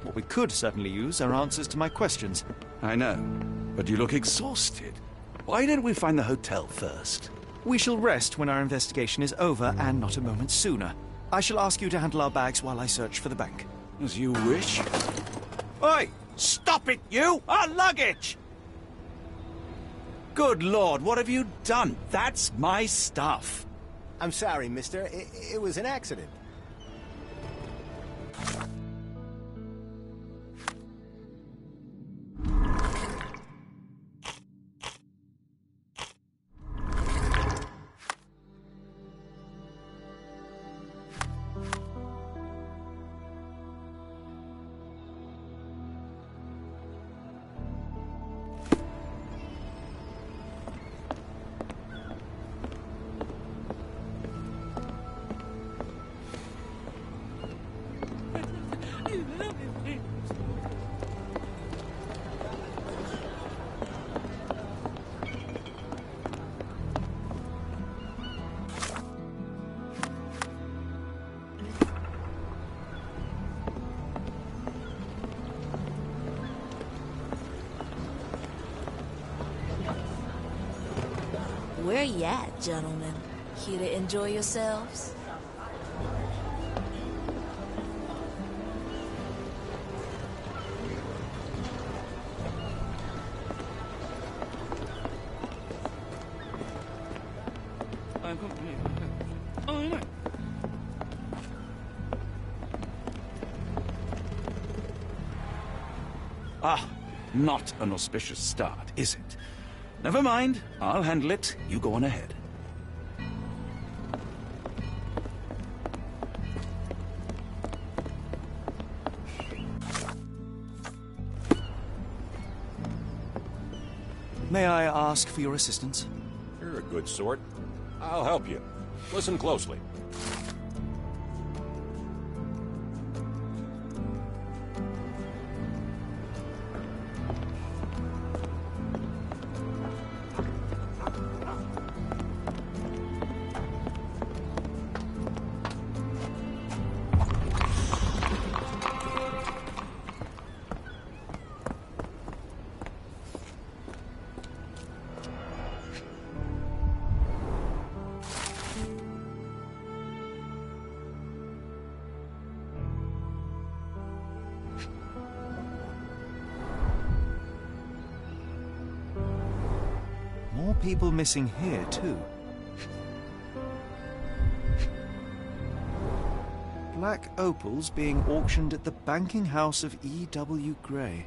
What we could certainly use are answers to my questions. I know, but you look exhausted. Why didn't we find the hotel first? We shall rest when our investigation is over, and not a moment sooner. I shall ask you to handle our bags while I search for the bank. As you wish. Oi! Stop it, you! Our luggage! Good Lord, what have you done? That's my stuff. I'm sorry, mister. It was an accident. Where you at, gentlemen? Here to enjoy yourselves? Ah, not an auspicious start, is it? Never mind. I'll handle it. You go on ahead. May I ask for your assistance? You're a good sort. I'll help you. Listen closely. More people missing here, too. Black opals being auctioned at the banking house of E.W. Gray.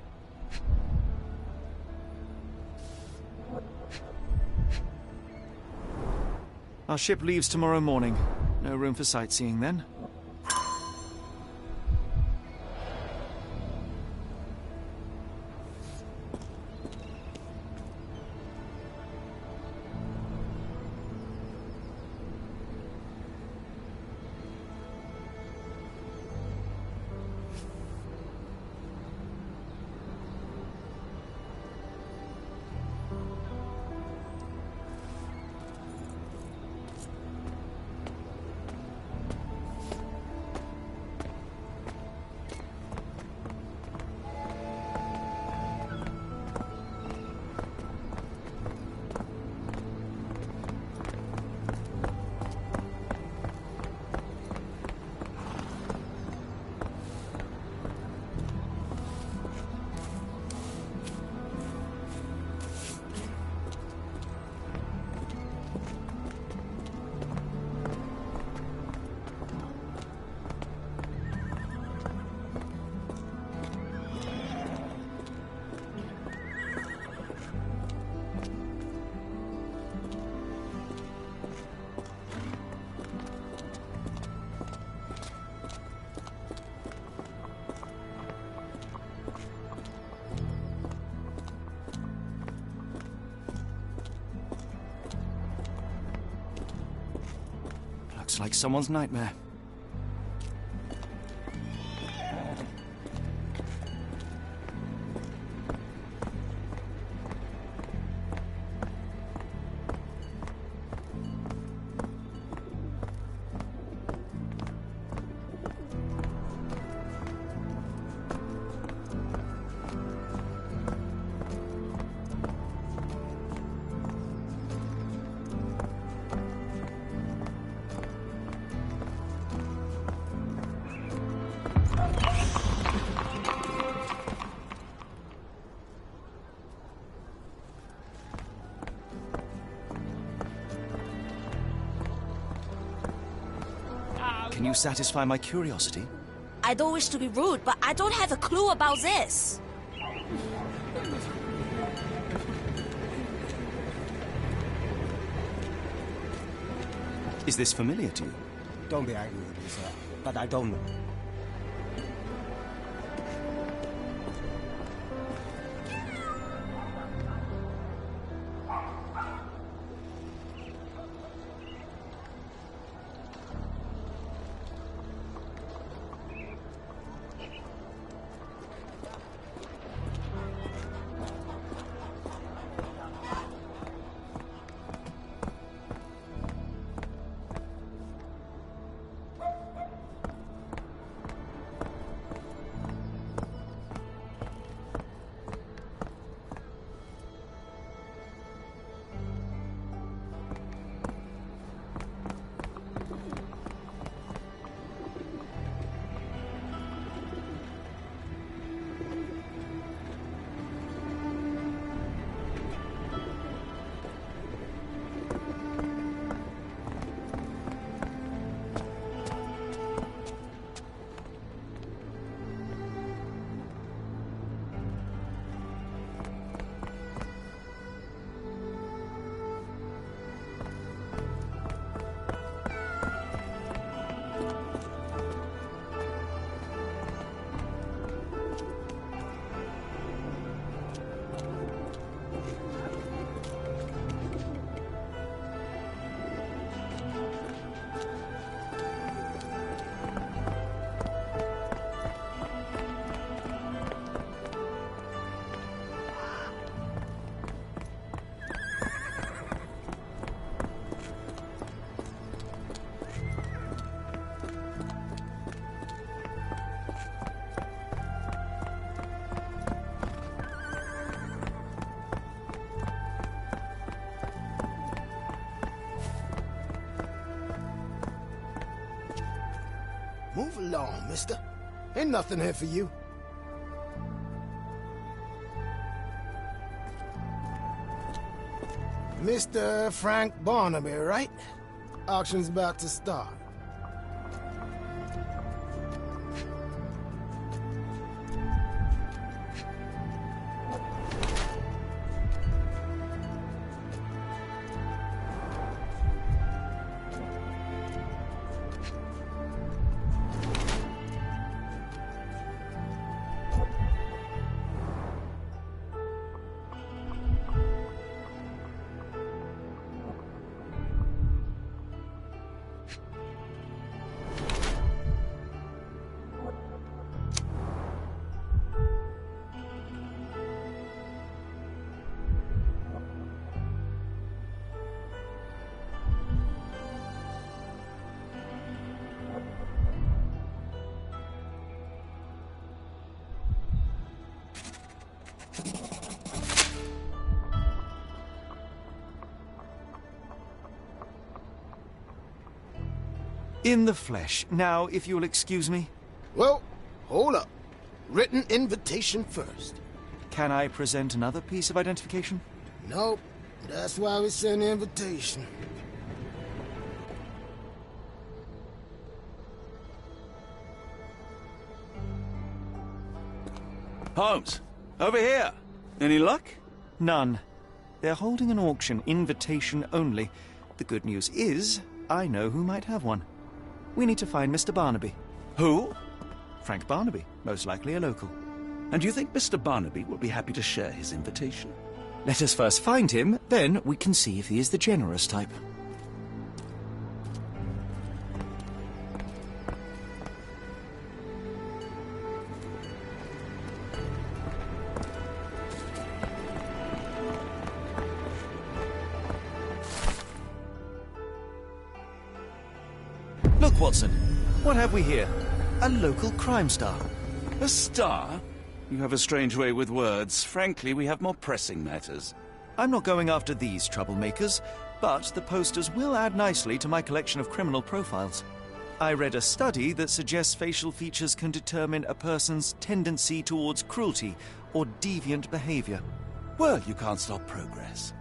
Our ship leaves tomorrow morning. No room for sightseeing then. Looks like someone's nightmare. Can you satisfy my curiosity? I don't wish to be rude, but I don't have a clue about this. Is this familiar to you? Don't be angry with me, sir, but I don't know. Move along, mister. Ain't nothing here for you. Mr. Frank Barnaby, right? Auction's about to start. In the flesh. Now, if you'll excuse me. Well, hold up. Written invitation first. Can I present another piece of identification? Nope. That's why we send the invitation. Holmes, over here. Any luck? None. They're holding an auction, invitation only. The good news is, I know who might have one. We need to find Mr. Barnaby. Who? Frank Barnaby, most likely a local. And do you think Mr. Barnaby will be happy to share his invitation? Let us first find him, then we can see if he is the generous type. Look, Watson, what have we here? A local crime star. A star? You have a strange way with words. Frankly, we have more pressing matters. I'm not going after these troublemakers, but the posters will add nicely to my collection of criminal profiles. I read a study that suggests facial features can determine a person's tendency towards cruelty or deviant behavior. Well, you can't stop progress.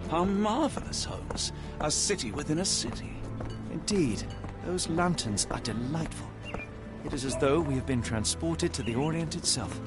How marvelous, Holmes. A city within a city. Indeed, those lanterns are delightful. It is as though we have been transported to the Orient itself.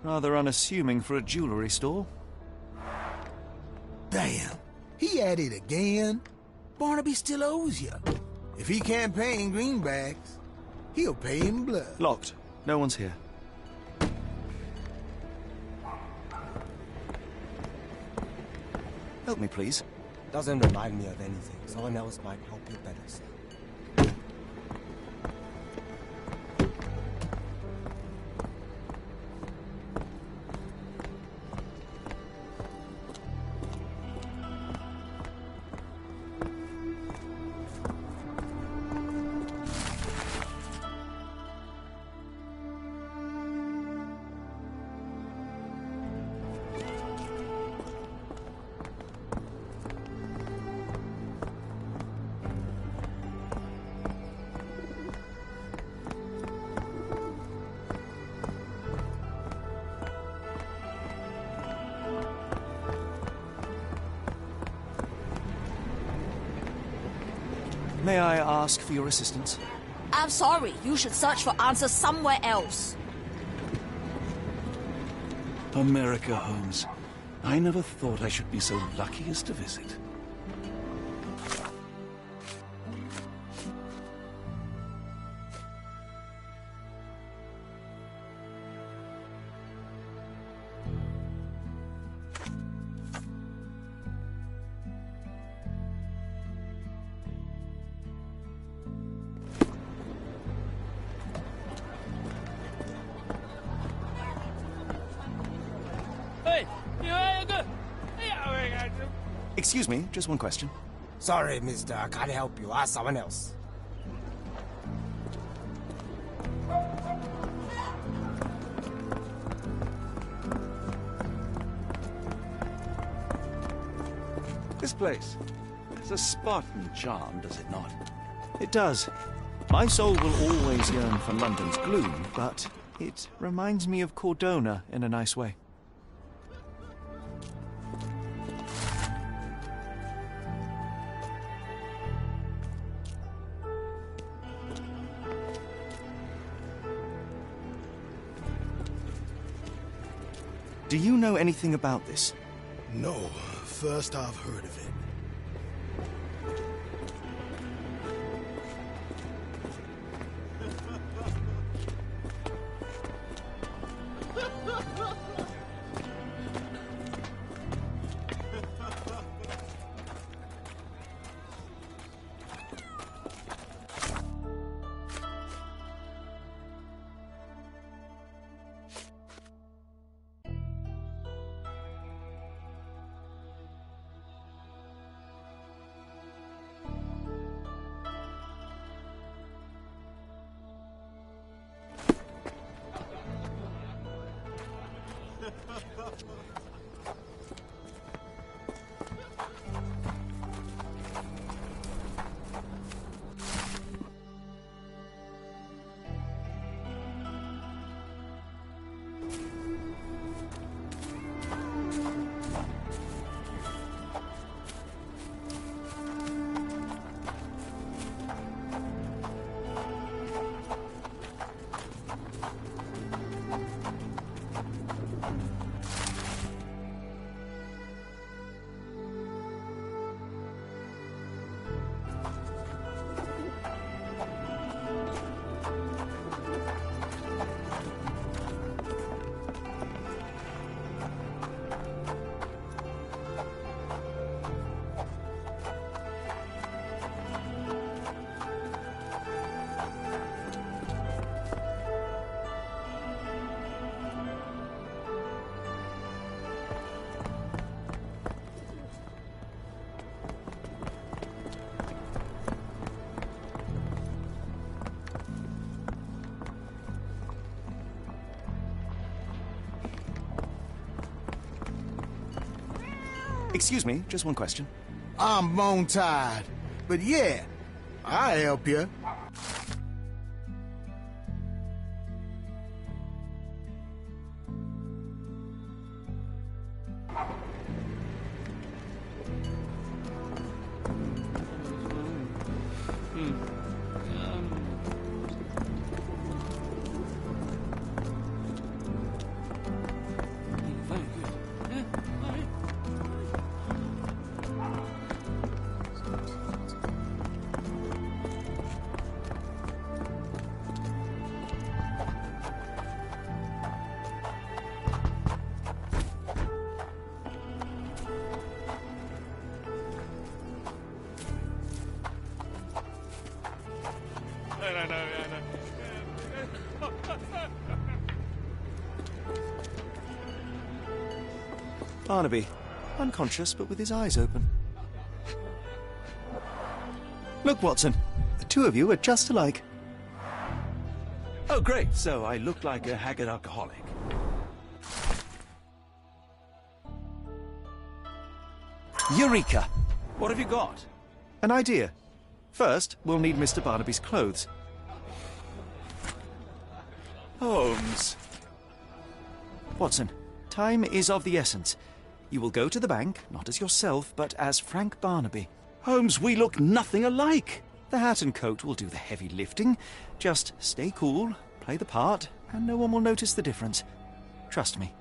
Rather unassuming for a jewelry store. Damn, he at it again. Barnaby still owes you. If he can't pay in greenbacks, he'll pay in blood. Locked. No one's here. Help me, please. Doesn't remind me of anything. Someone else might help you better, sir. May I ask for your assistance? I'm sorry. You should search for answers somewhere else. America, Holmes. I never thought I should be so lucky as to visit. Excuse me, just one question. Sorry, mister. I can't help you. Ask someone else. This place has a Spartan charm, does it not? It does. My soul will always yearn for London's gloom, but it reminds me of Cordona in a nice way. Do you know anything about this? No, first I've heard of it. Excuse me, just one question. I'm bone-tied, but yeah, I'll help you. Barnaby, unconscious but with his eyes open. Look, Watson, the two of you are just alike. Oh, great. So I look like a haggard alcoholic. Eureka! What have you got? An idea. First, we'll need Mr. Barnaby's clothes. Holmes. Watson, time is of the essence. You will go to the bank, not as yourself, but as Frank Barnaby. Holmes, we look nothing alike. The hat and coat will do the heavy lifting. Just stay cool, play the part, and no one will notice the difference. Trust me.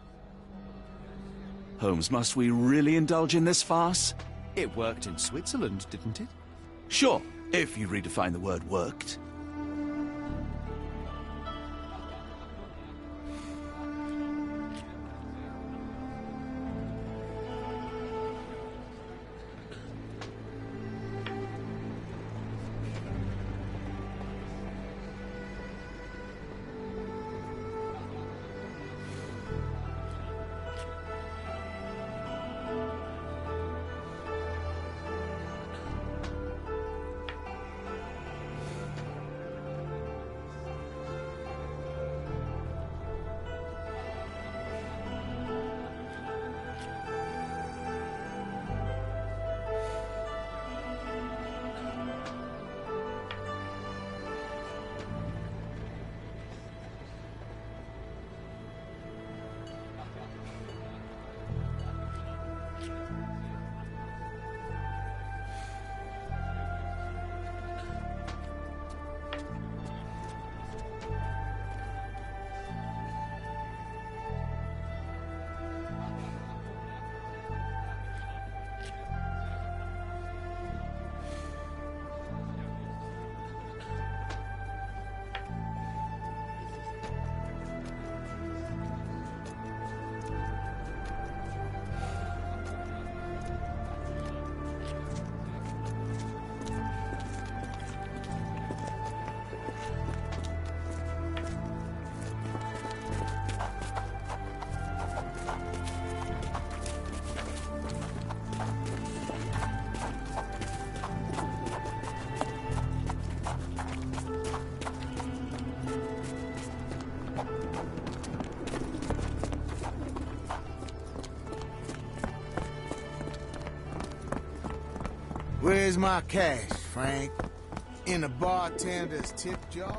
Holmes, must we really indulge in this farce? It worked in Switzerland, didn't it? Sure, if you redefine the word worked. Where's my cash, Frank? In the bartender's tip jar?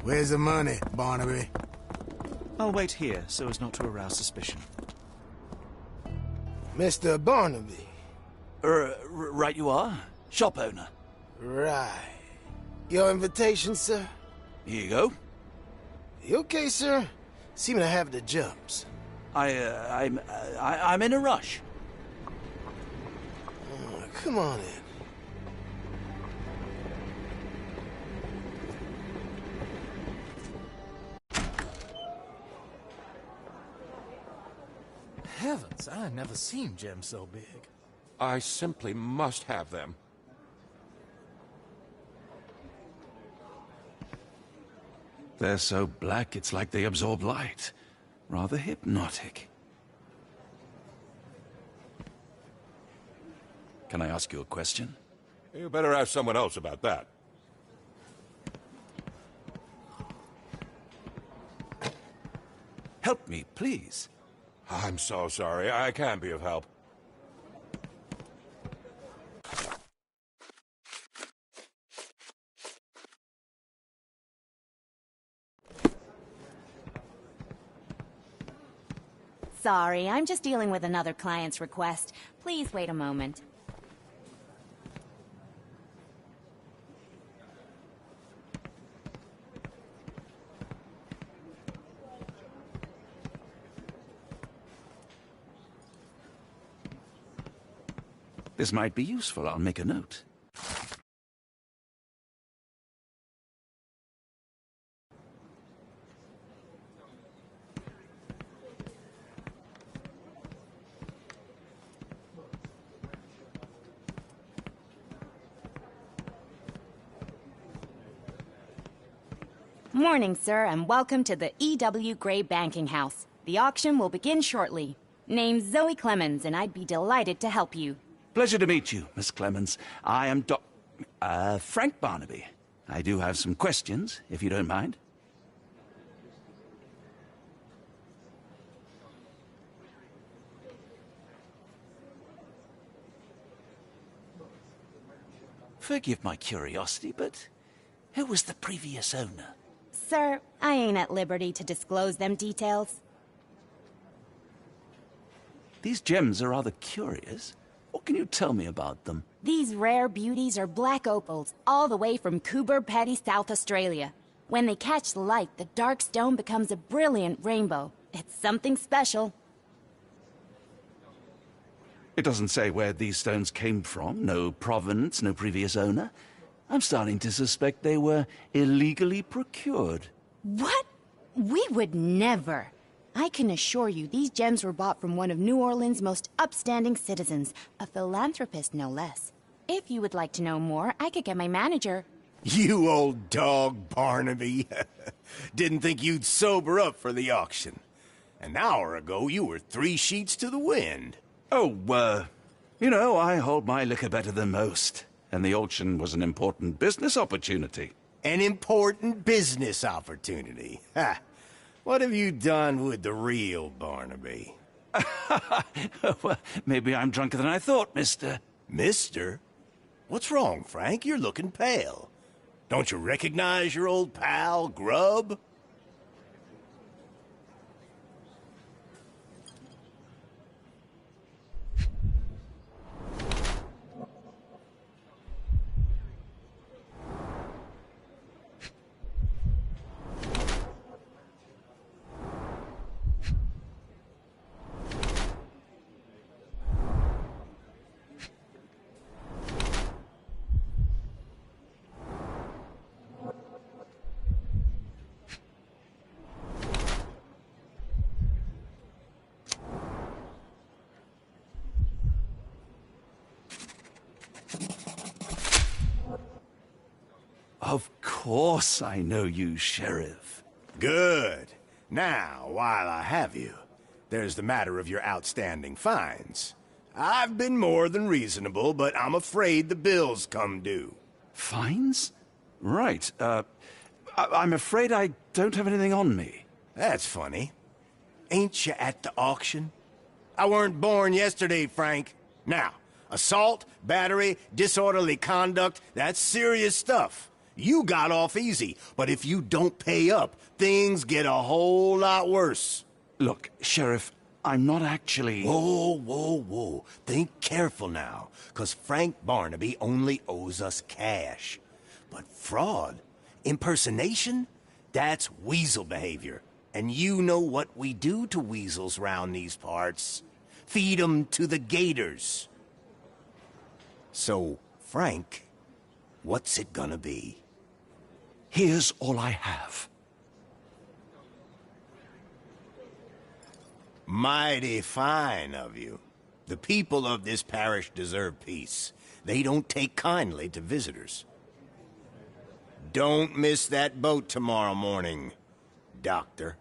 Where's the money, Barnaby? I'll wait here so as not to arouse suspicion. Mr. Barnaby. Right you are. Shop owner. Right. Your invitation, sir? Here you go. You okay, sir? Seem to have the jumps. I'm in a rush. Oh, come on in. Heavens, I never seen gems so big. I simply must have them. They're so black, it's like they absorb light. Rather hypnotic. Can I ask you a question? You better ask someone else about that. Help me, please. I'm so sorry. I can't be of help. Sorry, I'm just dealing with another client's request. Please wait a moment. This might be useful. I'll make a note. Morning, sir, and welcome to the E.W. Gray Banking House. The auction will begin shortly. Name's Zoe Clemens, and I'd be delighted to help you. Pleasure to meet you, Miss Clemens. I am Frank Barnaby. I do have some questions, if you don't mind. Forgive my curiosity, but Who was the previous owner? Sir, I ain't at liberty to disclose them details. These gems are rather curious. What can you tell me about them? These rare beauties are black opals, all the way from Coober Pedy, South Australia. When they catch the light, the dark stone becomes a brilliant rainbow. It's something special. It doesn't say where these stones came from. No provenance, no previous owner. I'm starting to suspect they were illegally procured. What? We would never. I can assure you these gems were bought from one of New Orleans' most upstanding citizens, a philanthropist no less. If you would like to know more, I could get my manager. You old dog, Barnaby. Didn't think you'd sober up for the auction. An hour ago, you were 3 sheets to the wind. Oh, you know, I hold my liquor better than most. And the auction was an important business opportunity. An important business opportunity? Ha! What have you done with the real Barnaby? Well, maybe I'm drunker than I thought, mister. Mister? What's wrong, Frank? You're looking pale. Don't you recognize your old pal, Grub? Of course I know you, Sheriff. Good. Now, while I have you, there's the matter of your outstanding fines. I've been more than reasonable, but I'm afraid the bills come due. Fines? Right, I'm afraid I don't have anything on me. That's funny. Ain't you at the auction? I weren't born yesterday, Frank. Now, assault, battery, disorderly conduct, that's serious stuff. You got off easy, but if you don't pay up, things get a whole lot worse. Look, Sheriff, I'm not actually... Whoa. Think careful now, 'cause Frank Barnaby only owes us cash. But fraud, impersonation, that's weasel behavior. And you know what we do to weasels round these parts. Feed 'em to the gators. So, Frank, what's it gonna be? Here's all I have. Mighty fine of you. The people of this parish deserve peace. They don't take kindly to visitors. Don't miss that boat tomorrow morning, Doctor.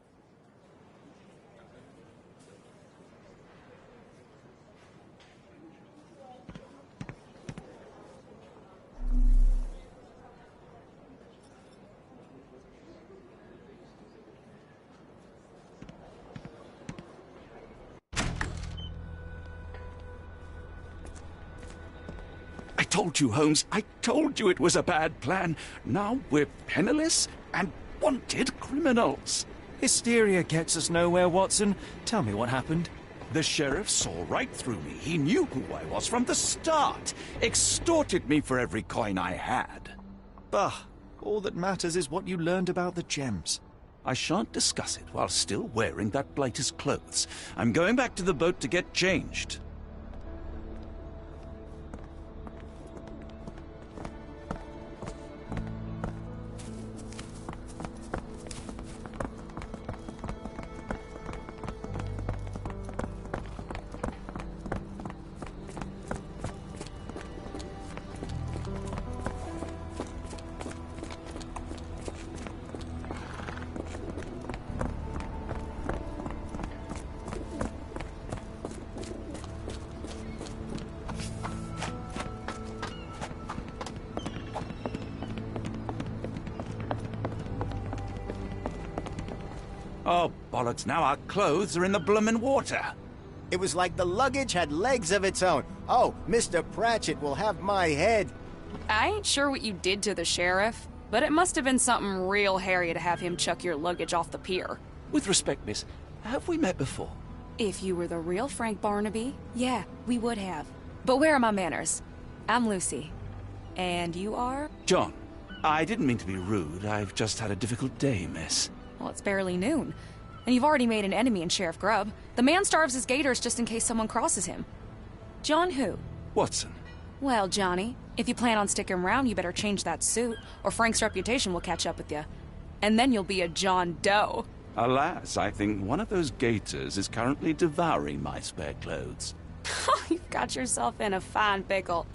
I told you, Holmes. I told you it was a bad plan. Now we're penniless and wanted criminals. Hysteria gets us nowhere, Watson. Tell me what happened. The sheriff saw right through me. He knew who I was from the start. Extorted me for every coin I had. Bah, all that matters is what you learned about the gems. I shan't discuss it while still wearing that blighter's clothes. I'm going back to the boat to get changed. Oh, bollocks, now our clothes are in the bloomin' water. It was like the luggage had legs of its own. Oh, Mr. Pratchett will have my head. I ain't sure what you did to the sheriff, but it must have been something real hairy to have him chuck your luggage off the pier. With respect, miss, have we met before? If you were the real Frank Barnaby, yeah, we would have. But where are my manners? I'm Lucy. And you are? John. I didn't mean to be rude. I've just had a difficult day, miss. Well, it's barely noon. And you've already made an enemy in Sheriff Grubb. The man starves his gators just in case someone crosses him. John who? Watson. Well, Johnny, if you plan on sticking around, you better change that suit, or Frank's reputation will catch up with you. And then you'll be a John Doe. Alas, I think one of those gators is currently devouring my spare clothes. You've got yourself in a fine pickle.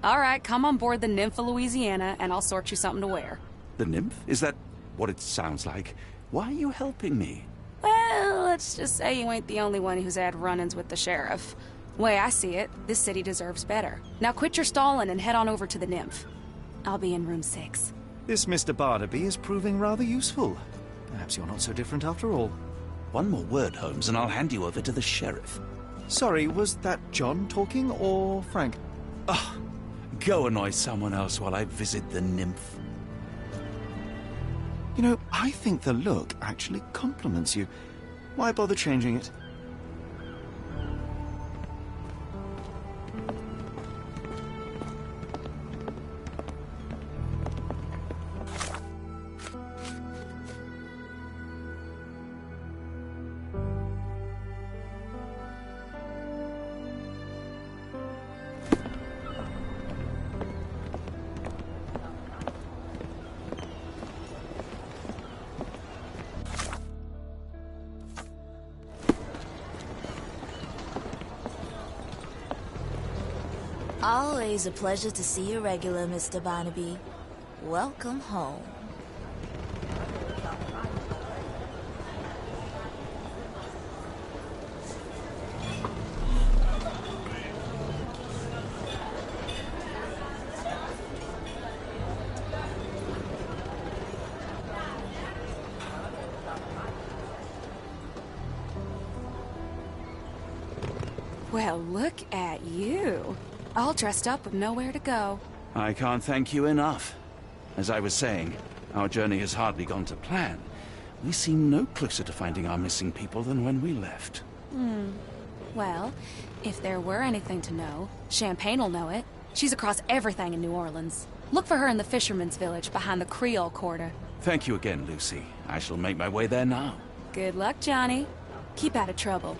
All right, come on board the Nymph of Louisiana, and I'll sort you something to wear. The Nymph? Is that what it sounds like? Why are you helping me? Well, let's just say you ain't the only one who's had run-ins with the sheriff. Way I see it, this city deserves better. Now quit your stalling and head on over to the Nymph. I'll be in room 6. This Mr. Barnaby is proving rather useful. Perhaps you're not so different after all. One more word, Holmes, and I'll hand you over to the sheriff. Sorry, was that John talking or Frank? Oh, go annoy someone else while I visit the Nymph. You know, I think the look actually compliments you. Why bother changing it? Always a pleasure to see you regular, Mr. Barnaby. Welcome home. Well, look at you. All dressed up with nowhere to go. I can't thank you enough. As I was saying, our journey has hardly gone to plan. We seem no closer to finding our missing people than when we left. Well, if there were anything to know, Champagne'll know it. She's across everything in New Orleans. Look for her in the fisherman's village behind the Creole Quarter. Thank you again, Lucy. I shall make my way there now. Good luck, Johnny. Keep out of trouble.